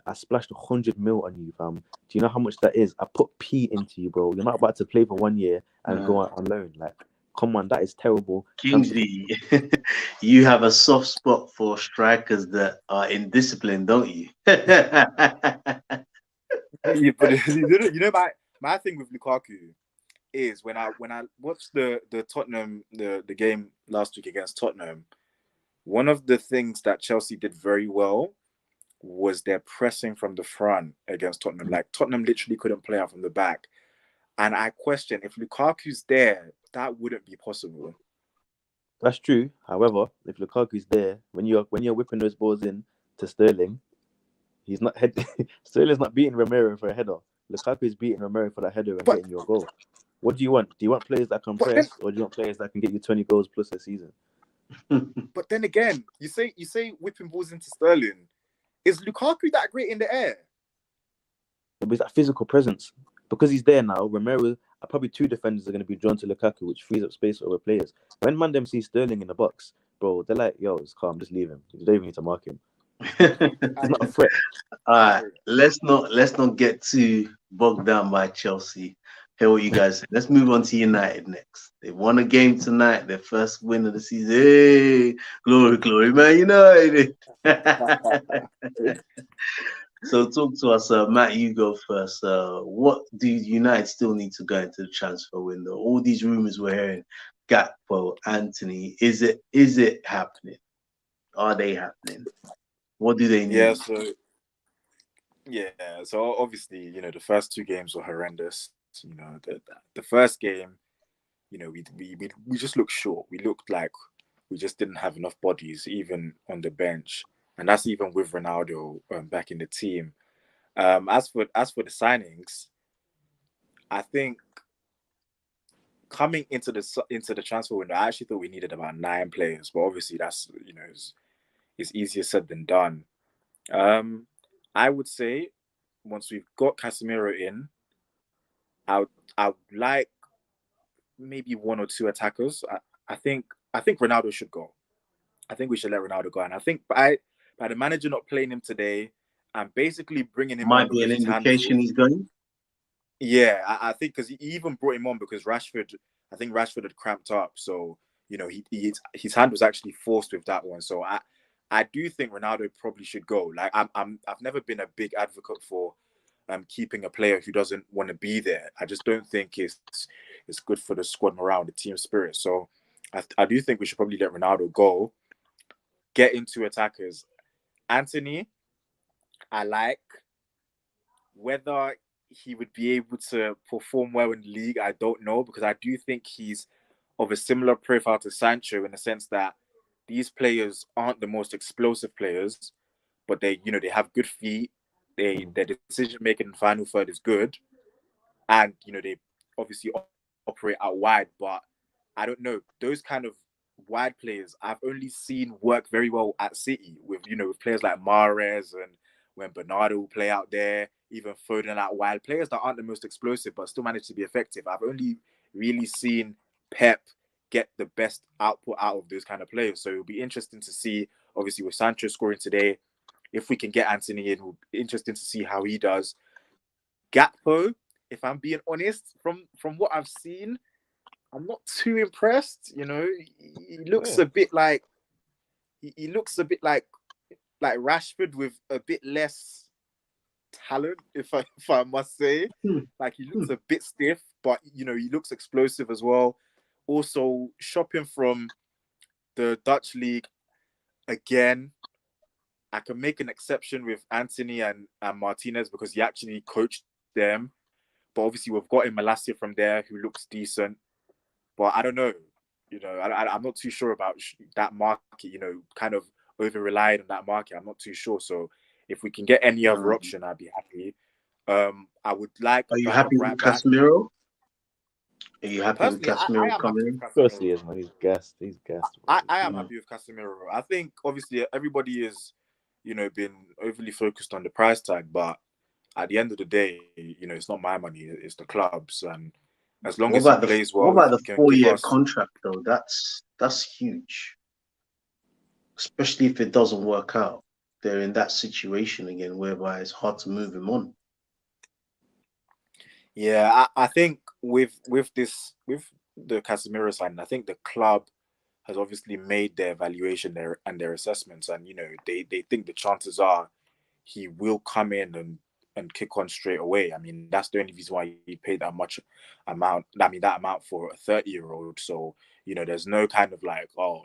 I splashed 100 mil on you, fam. Do you know how much that is? I put P into you, bro. You're not about to play for 1 year and go out on loan. Like, come on, that is terrible. Kingsley, you have a soft spot for strikers that are indisciplined, don't you? Yeah, but my thing with Lukaku is when I watched the Tottenham the game last week against Tottenham, one of the things that Chelsea did very well was their pressing from the front against Tottenham. Like Tottenham literally couldn't play out from the back, and I question if Lukaku's there, that wouldn't be possible. That's true. However, if Lukaku's there, when you're whipping those balls in to Sterling, he's not Sterling's not beating Romero for a header. Lukaku's beating Romero for that header and getting your goal. What do you want? Do you want players that can press, or do you want players that can get you 20 goals plus a season? But then again, you say whipping balls into Sterling. Is Lukaku that great in the air? But it's that physical presence. Because he's there now, Romero, probably 2 defenders are going to be drawn to Lukaku, which frees up space for other players. When man them see Sterling in the box, bro, they're like, yo, it's calm, just leave him. You don't even need to mark him. He's not a threat. All right, let's not get too bogged down by Chelsea. Hear what you guys say. Let's move on to United next. They won a game tonight, their first win of the season. Hey, glory, man, United. So talk to us, Matt. You go first. What do United still need to go into the transfer window? All these rumors we're hearing Gakpo, Anthony? Is it happening? Are they happening? What do they Yeah, need? so obviously, the first two games were horrendous. The first game, we just looked short. We looked like we just didn't have enough bodies, even on the bench, and that's even with Ronaldo back in the team. As for the signings, I think coming into the transfer window, I actually thought we needed about 9 players, but obviously that's is easier said than done. Um, I would say once we've got Casemiro in, I would I would like maybe one or two attackers. I think Ronaldo should go. I think we should let Ronaldo go, and I think by the manager not playing him today and basically bringing him on Might be because an his hand was indication he's going. yeah, I think because he even brought him on because Rashford. I think Rashford had cramped up, so his hand was actually forced with that one. So I do think Ronaldo probably should go. Like I've never been a big advocate for keeping a player who doesn't want to be there. I just don't think it's good for the squad morale, the team spirit. So I do think we should probably let Ronaldo go, get into attackers. Anthony, I like. Whether he would be able to perform well in the league, I don't know, because I do think he's of a similar profile to Sancho in the sense that these players aren't the most explosive players, but they have good feet. Their decision making in the final third is good, and they obviously operate out wide. But I don't know, those kind of wide players I've only seen work very well at City with players like Mahrez, and when Bernardo will play out there, even Foden out wide, players that aren't the most explosive but still manage to be effective. I've only really seen Pep get the best output out of those kind of players. So it'll be interesting to see, obviously with Sancho scoring today, if we can get Anthony in. It'll be interesting to see how he does. Gakpo, if I'm being honest, from what I've seen, I'm not too impressed. He looks a bit like he looks a bit like Rashford with a bit less talent, if I must say. Hmm. Like he looks a bit stiff, but he looks explosive as well. Also, shopping from the Dutch league again, I can make an exception with Anthony and Martinez because he actually coached them. But obviously, we've got Malacia from there who looks decent. But I don't know. I'm not too sure about that market. Kind of over relied on that market. I'm not too sure. So if we can get any other Um, option, I'd be happy. I would like a are you backup happy with right back. Casemiro? Are you happy with Personally, I Casemiro am coming happy with in? Of course he Casemiro. is, man. He's gassed. He's gassed. I am Mm. happy with Casemiro. I think obviously everybody is, been overly focused on the price tag, but at the end of the day, it's not my money, it's the club's, and as long What as he about the plays what well, if about he the can give 4-year us, contract though? That's huge, especially if it doesn't work out. They're in that situation again whereby it's hard to move him on. yeah, I think with the Casemiro signing, I think the club has obviously made their evaluation their assessments, and they think the chances are he will come in and kick on straight away. I mean, that's the only reason why he paid that much amount. I mean, that amount for a 30-year-old. So there's no kind of like, oh,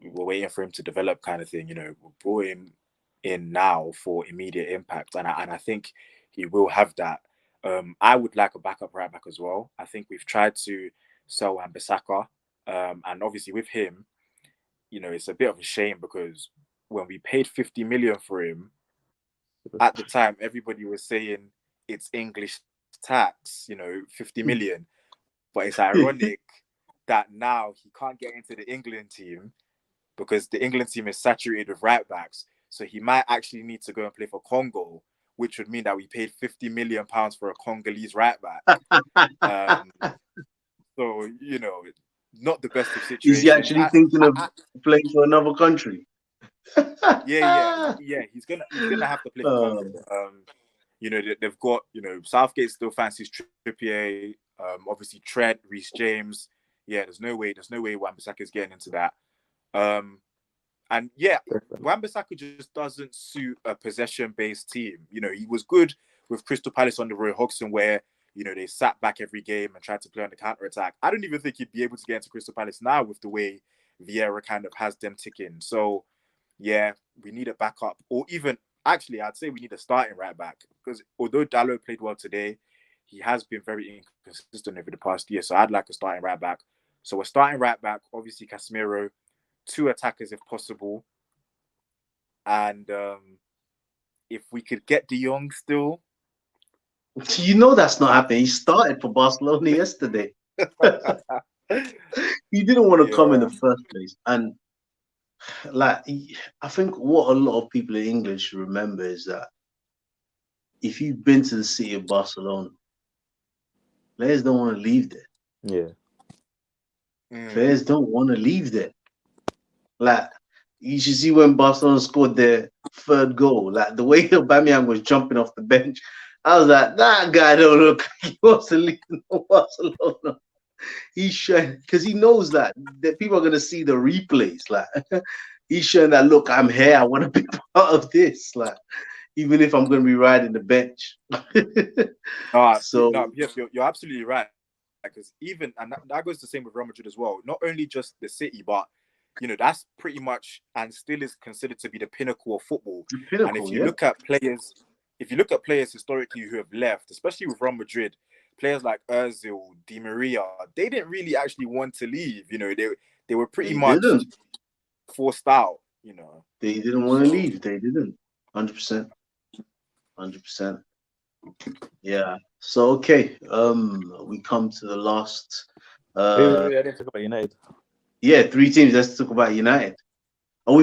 we're waiting for him to develop kind of thing. We brought him in now for immediate impact, and I think he will have that. I would like a backup right back as well. I think we've tried to sell Wan-Bissaka, and obviously with him, it's a bit of a shame because when we paid 50 million for him at the time, everybody was saying it's English tax, 50 million. But it's ironic that now he can't get into the England team because the England team is saturated with right backs. So he might actually need to go and play for Congo, which would mean that we paid 50 million pounds for a Congolese right back. So, not the best of Is he situations. actually thinking of playing for another country? Yeah. He's gonna have to play for Congo. They've got Southgate still fancies Trippier. Obviously Trent, Reece James. Yeah, there's no way Wan-Bissaka is getting into that. And yeah, Wan-Bissaka just doesn't suit a possession-based team. He was good with Crystal Palace under Roy Hodgson, where they sat back every game and tried to play on the counter attack. I don't even think he'd be able to get into Crystal Palace now with the way Vieira kind of has them ticking. So, yeah, we need a backup, or even actually, I'd say we need a starting right back, because although Dalot played well today, he has been very inconsistent over the past year. So I'd like a starting right back. So we're starting right back, obviously Casemiro, 2 attackers if possible, and if we could get De Jong still. You know that's not happening. He started for Barcelona yesterday. He didn't want to come in the first place. And like, I think what a lot of people in England should remember is that if you've been to the city of Barcelona, players don't want to leave there. Yeah. Players don't want to leave there. Like, you should see when Barcelona scored their 3rd goal, like the way Aubameyang was jumping off the bench. I was like, that guy don't look like he wants to leave Barcelona. He's showing, because he knows that people are going to see the replays. Like, he's showing that, look, I'm here. I want to be part of this. Like, even if I'm going to be riding the bench. Yes, you're absolutely right. Because even, and that goes the same with Real Madrid as well. Not only just the city, but that's pretty much and still is considered to be the pinnacle of football. And if you look at players historically who have left, especially with Real Madrid, players like Ozil, Di Maria, they didn't really actually want to leave. They were pretty much forced out. They didn't want to leave. They didn't. 100%. 100%. Yeah. So okay. We come to the last. I didn't talk about United. Yeah, 3 teams. Let's talk about United. Oh,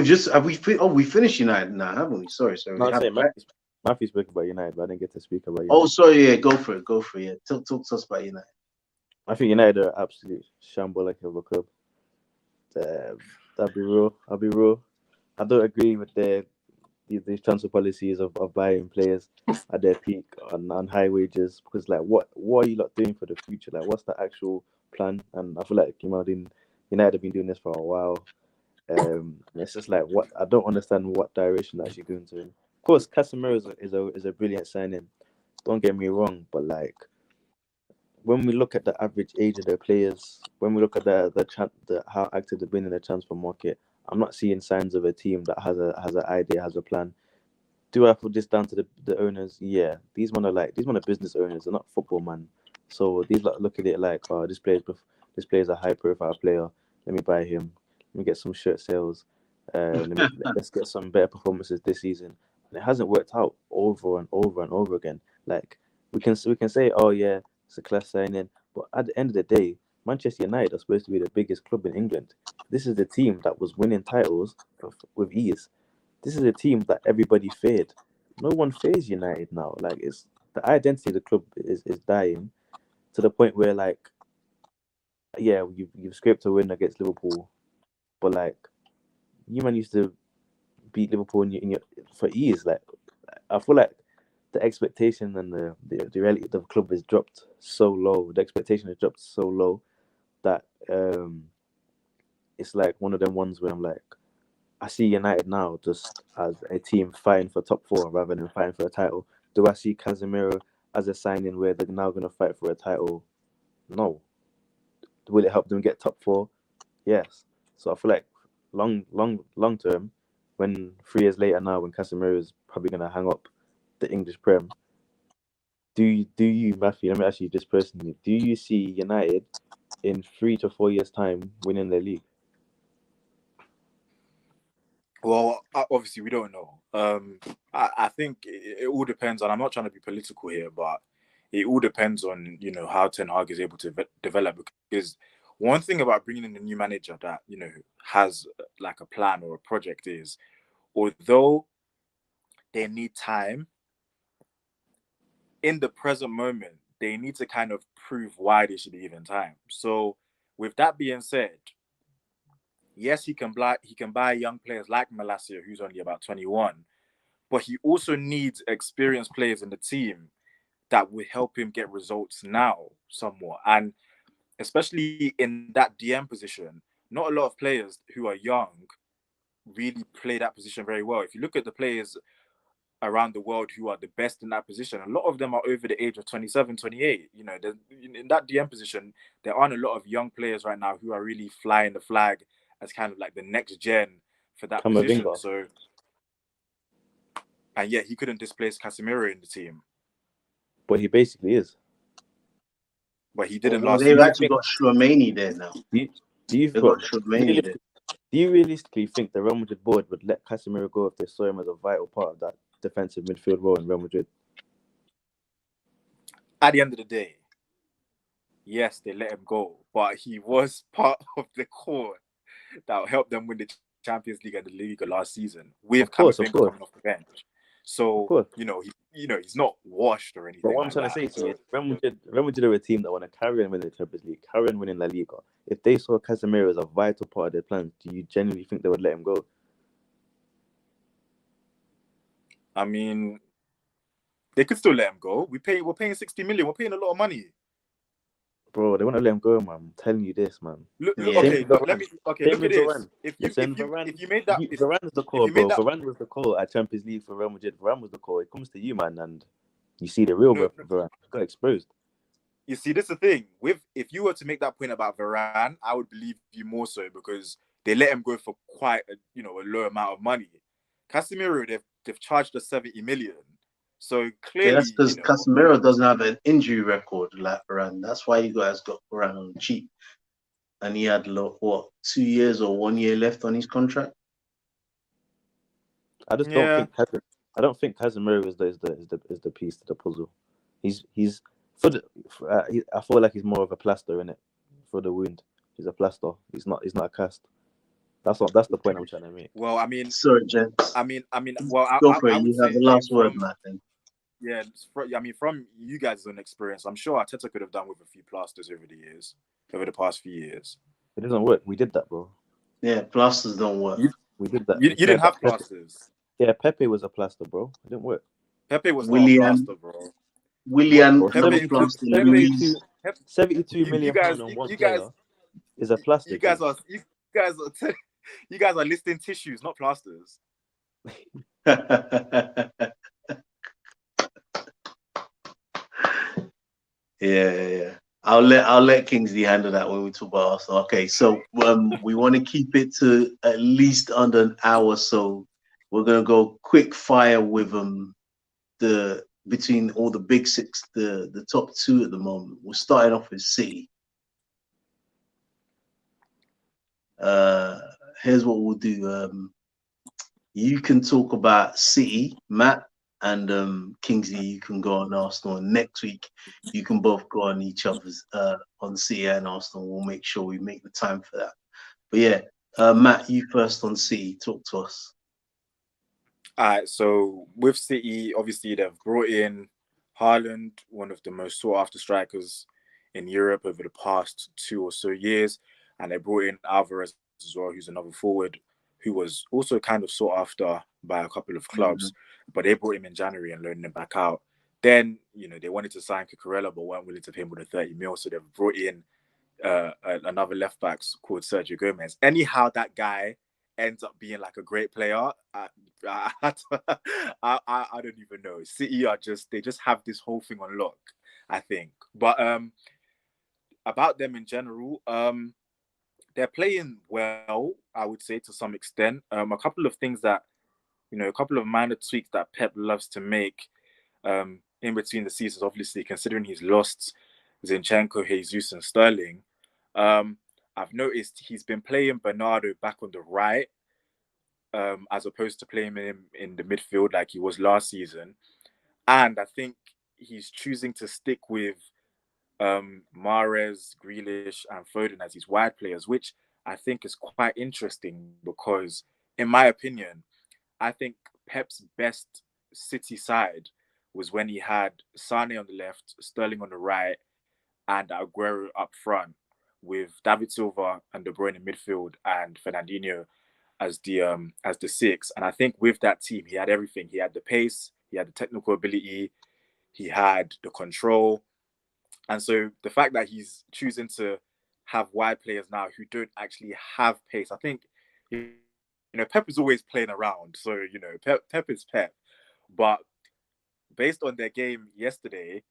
we finished United now, haven't we? Sorry. No, I'm saying Matthew spoke about United, but I didn't get to speak about United. Oh, sorry. Yeah, go for it. Yeah, talk to us about United. I think United are absolute shambolic of a club. I'll be real. I don't agree with these transfer policies of buying players at their peak on high wages, because like what are you lot doing for the future? Like, what's the actual plan? And I feel like United have been doing this for a while. It's just like, what I don't understand what direction they're actually going to. Of course, Casemiro is a brilliant signing. Don't get me wrong, but like, when we look at the average age of their players, when we look at how active they've been in the transfer market, I'm not seeing signs of a team that has an idea, has a plan. Do I put this down to the owners? Yeah, these men are business owners. They're not football man. So these look at it like, oh, this player's a high profile player. Let me buy him. Let me get some shirt sales. Let's get some better performances this season. And it hasn't worked out over and over and over again. Like, we can say, oh yeah, it's a class signing, but at the end of the day, Manchester United are supposed to be the biggest club in England. This is the team that was winning titles with ease. This is a team that everybody feared. No one fears United now. Like, it's the identity of the club is dying to the point where, like, yeah, you've scraped a win against Liverpool, but like, you man used to beat Liverpool for ease. Like, I feel like the expectation and the reality of the club has dropped so low. The expectation has dropped so low that it's like one of them ones where I'm like, I see United now just as a team fighting for top 4 rather than fighting for a title. Do I see Casemiro as a signing where they're now going to fight for a title? No. Will it help them get top 4? Yes. So I feel like long term, when 3 years later now, when Casemiro is probably going to hang up the English Prem, do you, Matthew, let me ask you this personally, do you see United in 3 to 4 years' time winning the league? Well, obviously we don't know. I think it all depends, and I'm not trying to be political here, but it all depends on how Ten Hag is able to develop. Because one thing about bringing in a new manager that has like a plan or a project is, although they need time, in the present moment they need to kind of prove why they should be given time. So, with that being said, yes, he can buy young players like Malacia, who's only about 21, but he also needs experienced players in the team that will help him get results now somewhat. And especially in that DM position, not a lot of players who are young really play that position very well. If you look at the players around the world who are the best in that position. A lot of them are over the age of 27, 28. You know, in that DM position, there aren't a lot of young players right now who are really flying the flag as kind of like the next gen for that position. So, and yet he couldn't displace Casemiro in the team. But he basically is. But he didn't well, last they've season. actually got Chouameni there now. Do you realistically think the Real Madrid board would let Casemiro go if they saw him as a vital part of that defensive midfield role in Real Madrid? At the end of the day, yes, they let him go, but he was part of the core that helped them win the Champions League and the Liga last season with Camavinga coming off the bench. So he's not washed or anything. But what I'm trying to say to you is, Real Madrid are a team that want to carry on winning the Champions League, carry on winning La Liga. If they saw Casemiro as a vital part of their plan, do you genuinely think they would let him go? I mean, they could still let him go. We're paying 60 million. We're paying a lot of money. Bro, they want to let him go, man. I'm telling you this, man. Look at this. Look at this. If you made that, Varane was the call, bro. Varane was the call at Champions League for Real Madrid. Varane was the call. It comes to you, man, and you see the real Varane got exposed. You see, this is the thing. If you were to make that point about Varane, I would believe you more so because they let him go for quite a low amount of money. Casemiro, they've charged us 70 million. So clearly, that's because Casemiro doesn't have an injury record like Varane. That's why you guys got Varane on cheap, and he had 2 years or 1 year left on his contract. I just don't think Casemiro is the piece to the puzzle. He's I feel like he's more of a plaster in it for the wound. He's a plaster. He's not a cast. That's the point I'm trying to make. Well, I mean, sorry, gents. I mean, well, go for it. You have the last word, Matt. Yeah, I mean, from you guys' own experience, I'm sure Arteta could have done with a few plasters over the past few years. It doesn't work. We did that, bro. Yeah, plasters don't work. We did that. You didn't have plasters. Yeah, Pepe was a plaster, bro. It didn't work. Pepe was not a plaster, bro. Willian, 72 million pounds on one player is a plaster. You guys are listing tissues, not plasters. Yeah. I'll let Kingsley handle that when we talk about Arsenal. Okay, so we want to keep it to at least under an hour, so we're gonna go quick fire with between all the big six, the top two at the moment. We're starting off with City. Here's what we'll do. You can talk about City, Matt, and Kingsley, you can go on Arsenal. And next week, you can both go on each other's on City and Arsenal. We'll make sure we make the time for that. But yeah, Matt, you first on City. Talk to us. All right, so with City, obviously they've brought in Haaland, one of the most sought-after strikers in Europe over the past 2 or so years, and they brought in Alvarez as well, who's another forward who was also kind of sought after by a couple of clubs, but they brought him in January and loaned him back out. Then, they wanted to sign Cucurella, but weren't willing to pay him with a 30 mil, so they've brought in another left back called Sergio Gomez. Anyhow, that guy ends up being like a great player. I don't even know. City they just have this whole thing on lock, I think. But about them in general, they're playing well, I would say, to some extent. A couple of things that, a couple of minor tweaks that Pep loves to make in between the seasons, obviously, considering he's lost Zinchenko, Jesus, and Sterling. I've noticed he's been playing Bernardo back on the right as opposed to playing him in the midfield like he was last season. And I think he's choosing to stick with Mahrez, Grealish, and Foden as his wide players, which I think is quite interesting because, in my opinion, I think Pep's best City side was when he had Sane on the left, Sterling on the right, and Aguero up front, with David Silva and De Bruyne in midfield and Fernandinho as the six. And I think with that team, he had everything. He had the pace, he had the technical ability, he had the control. And so the fact that he's choosing to have wide players now who don't actually have pace, I think, Pep is always playing around. So, Pep is Pep. But based on their game yesterday,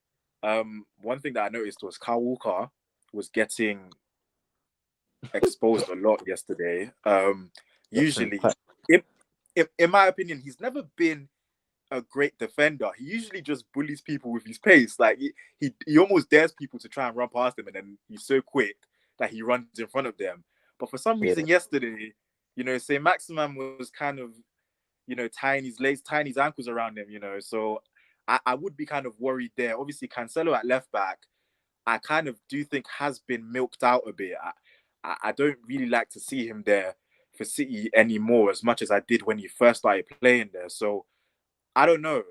one thing that I noticed was Kyle Walker was getting exposed a lot yesterday. Usually, in my opinion, he's never been a great defender. He usually just bullies people with his pace. Like he almost dares people to try and run past him, and then he's so quick that he runs in front of them. But for some reason yesterday, say Maximan was kind of, tying his legs, tying his ankles around him, So I would be kind of worried there. Obviously, Cancelo at left back, I kind of do think has been milked out a bit. I don't really like to see him there for City anymore as much as I did when he first started playing there. So I don't know.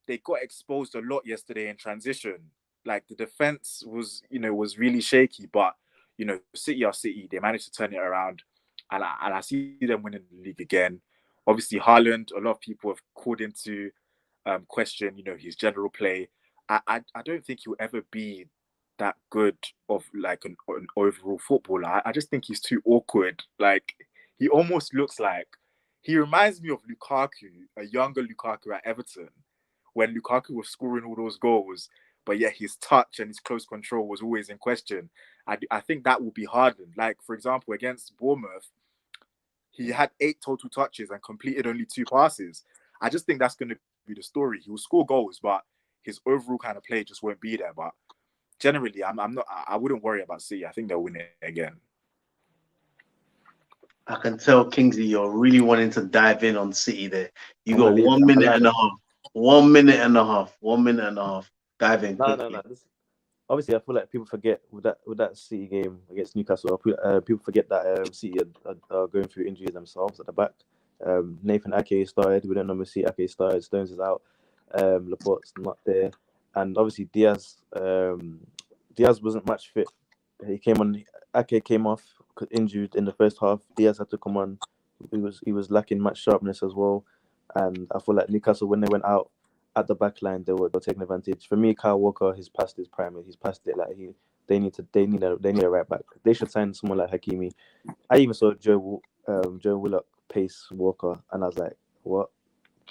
They got exposed a lot yesterday in transition. Like the defense was really shaky, but City are City. They managed to turn it around, and I see them winning the league again. Obviously, Haaland. A lot of people have called into question, his general play. I don't think he'll ever be that good of like an overall footballer. I just think he's too awkward. Like he almost looks like he reminds me of Lukaku, a younger Lukaku at Everton, when Lukaku was scoring all those goals, but yet his touch and his close control was always in question. I think that will be hardened. Like, for example, against Bournemouth, he had 8 total touches and completed only 2 passes. I just think that's going to be the story. He will score goals, but his overall kind of play just won't be there. But generally, I wouldn't worry about City. I think they'll win it again. I can tell, Kingsley, you're really wanting to dive in on City there. You got 1 minute and a half. 1 minute and a half. 1 minute and a half. Dive in quickly. No. Obviously, I feel like people forget with that City game against Newcastle. People forget that City are going through injuries themselves at the back. Nathan Ake started. We don't normally see Ake started. Stones is out. Laporte's not there, and obviously Diaz wasn't match fit. He came on. Ake came off injured in the first half. Diaz had to come on. He was lacking match sharpness as well, and I feel like Newcastle, when they went out at the back line, they were taking advantage. For me, Kyle Walker, he's past his prime. He's past it. Like they need a right back. They should sign someone like Hakimi. I even saw Joe Willock pace Walker, and I was like, what?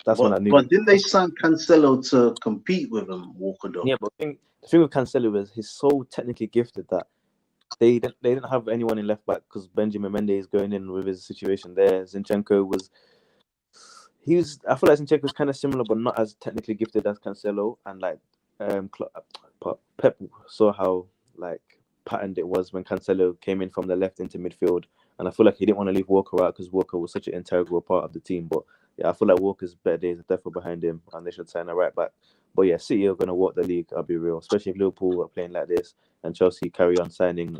That's when I knew. But didn't they sign Cancelo to compete with him, Walker? Though? Yeah, but the thing with Cancelo is he's so technically gifted that they didn't have anyone in left back because Benjamin Mendes going in with his situation there. Zinchenko was. I feel like Zinchenko was kind of similar, but not as technically gifted as Cancelo. And like, Pep saw how like patterned it was when Cancelo came in from the left into midfield, and I feel like he didn't want to leave Walker out because Walker was such an integral part of the team. But yeah, I feel like Walker's better days are definitely behind him, and they should sign a right back. But yeah, City are going to walk the league. I'll be real, especially if Liverpool are playing like this and Chelsea carry on signing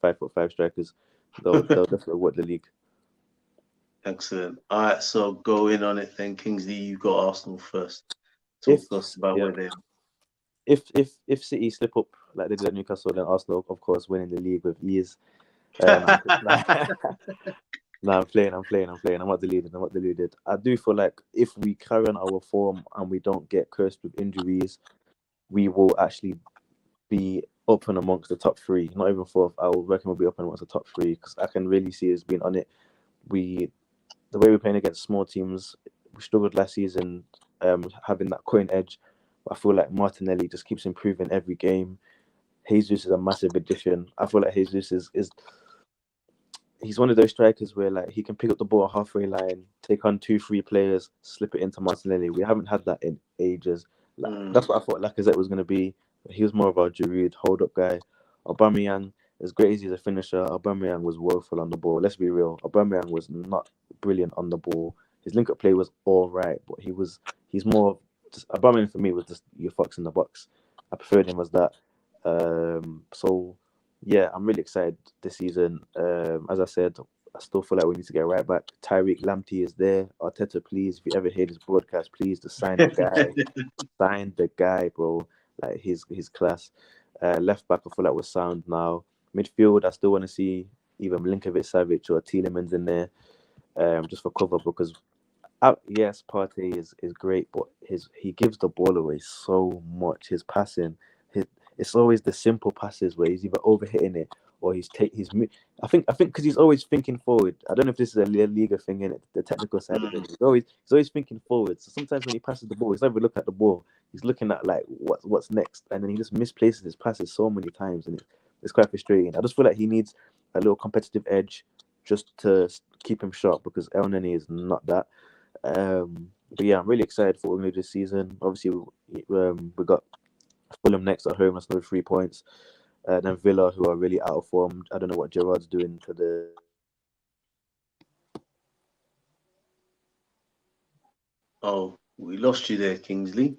5'5" strikers. They'll definitely walk the league. Excellent. All right, so go in on it then, Kingsley. You got Arsenal first. Talk to us about where they are. If City slip up like they did at Newcastle, then Arsenal, of course, winning the league with ease. I'm playing. I'm not deluded. I do feel like if we carry on our form and we don't get cursed with injuries, we will actually be up and amongst the top 3. Not even 4th. I reckon we'll be up and amongst the top 3 because I can really see us being on it. The way we're playing against small teams, we struggled last season having that cutting edge. But I feel like Martinelli just keeps improving every game. Jesus is a massive addition. I feel like Jesus is he's one of those strikers where like he can pick up the ball halfway line, take on 2-3 players, slip it into Martinelli. We haven't had that in ages. That's what I thought Lacazette was going to be. He was more of a Giroud hold-up guy. Aubameyang, as great as he's a finisher, Aubameyang was woeful on the ball. Let's be real. Aubameyang was not brilliant on the ball. His link-up play was all right, but he's more just Aubameyang for me was just your fox in the box. I preferred him as that. So yeah, I'm really excited this season. As I said, I still feel like we need to get right back. Tyreek Lamptey is there. Arteta, please, if you ever hear this broadcast, please just sign the guy. Sign the guy, bro. Like his class. Left back, I feel like we're sound now. Midfield, I still want to see either Milinkovic-Savic or Tielemans in there, just for cover because yes, Partey is great, but he gives the ball away so much. His passing, it's always the simple passes where he's either overhitting it or I think because he's always thinking forward. I don't know if this is a La Liga thing in it, the technical side of it. He's always thinking forward. So sometimes when he passes the ball, he's never looking at the ball. He's looking at like what's next, and then he just misplaces his passes so many times, and it's quite frustrating. I just feel like he needs a little competitive edge just to keep him sharp because El Neni is not that. But yeah, I'm really excited for what we're going to do this season. Obviously, we got Fulham next at home. That's another 3 points. Then Villa, who are really out of form. I don't know what Gerrard's doing to the. Oh, we lost you there, Kingsley.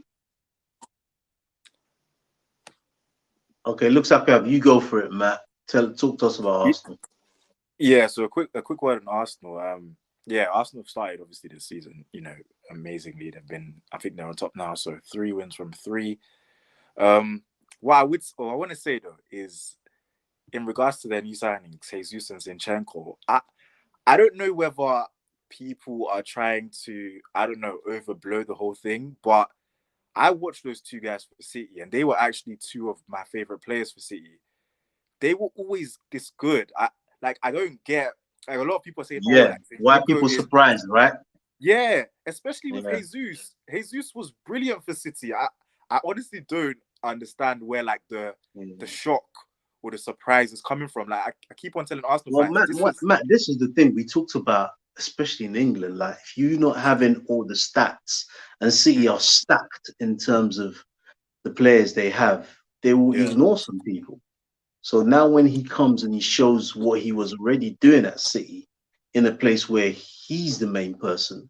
Okay, looks like we have you go for it, Matt. Talk to us about Arsenal. Yeah, so a quick word on Arsenal. Yeah, Arsenal have started obviously this season, amazingly. I think they're on top now, so 3 wins from 3. What I want to say though is, in regards to their new signings, Jesus and Zinchenko, I don't know whether people are trying to, overblow the whole thing, but I watched those 2 guys for City, and they were actually 2 of my favorite players for City. They were always this good. I don't get, like, a lot of people say, why people surprised, right? Yeah, especially with Jesus. Jesus was brilliant for City. I honestly don't understand where like the shock or the surprise is coming from. Like I keep on telling Arsenal fans, Matt, this is the thing we talked about, especially in England. Like, if you're not having all the stats, and City are stacked in terms of the players they have, they will ignore some people. So now when he comes and he shows what he was already doing at City in a place where he's the main person,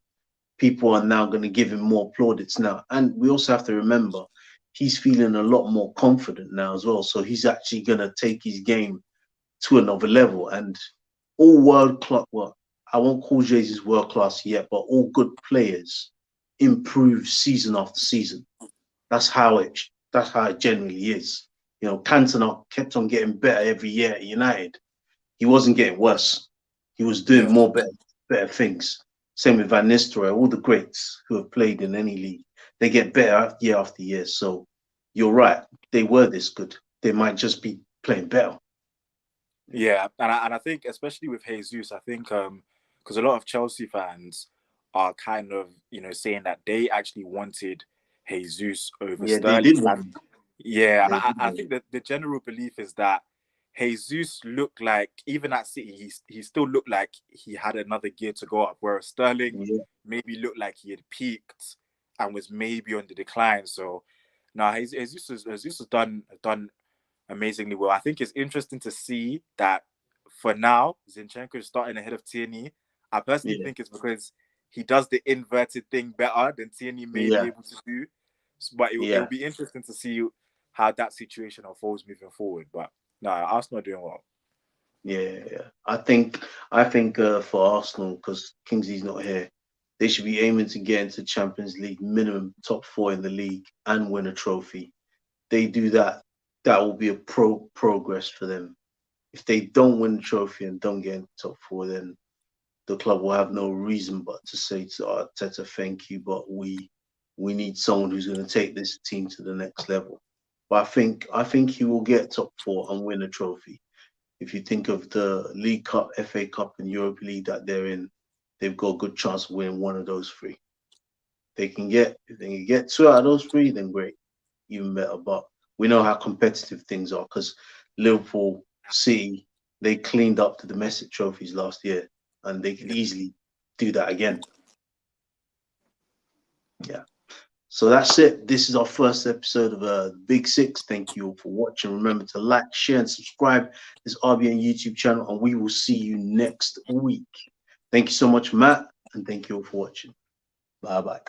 people are now going to give him more plaudits now. And we also have to remember, he's feeling a lot more confident now as well. So he's actually going to take his game to another level. And all world class, well, I won't call Jesus world class yet, but all good players improve season after season. That's how it generally is. Cantona kept on getting better every year at United. He wasn't getting worse. He was doing more better things. Same with Van Nistelrooy, all the greats who have played in any league, they get better year after year. So you're right, they were this good. They might just be playing better. Yeah, and I think especially with Jesus, I think because a lot of Chelsea fans are kind of saying that they actually wanted Jesus over Sterling. They did want him. Yeah, and I think that the general belief is that Jesus looked like, even at City, he still looked like he had another gear to go up, whereas Sterling maybe looked like he had peaked and was maybe on the decline. So now Jesus has done amazingly well. I think it's interesting to see that for now, Zinchenko is starting ahead of Tierney. I personally think it's because he does the inverted thing better than Tierney may be able to do. But it'll be interesting to see how that situation unfolds moving forward. But no, Arsenal are doing well. Yeah. I think for Arsenal, because Kingsley's not here, they should be aiming to get into Champions League, minimum top 4 in the league, and win a trophy. They do that, that will be a progress for them. If they don't win the trophy and don't get into top 4, then the club will have no reason but to say to Arteta, thank you, but we need someone who's going to take this team to the next level. But I think he will get top 4 and win a trophy. If you think of the League Cup, FA Cup, and Europa League that they're in, they've got a good chance of winning one of those 3. If they can get 2 out of those 3, then great, even better. But we know how competitive things are, because Liverpool, City, they cleaned up the domestic trophies last year, and they could easily do that again. Yeah. So that's it. This is our first episode of Big Six. Thank you all for watching. Remember to like, share, and subscribe this RBN YouTube channel, and we will see you next week. Thank you so much, Matt, and thank you all for watching. Bye-bye.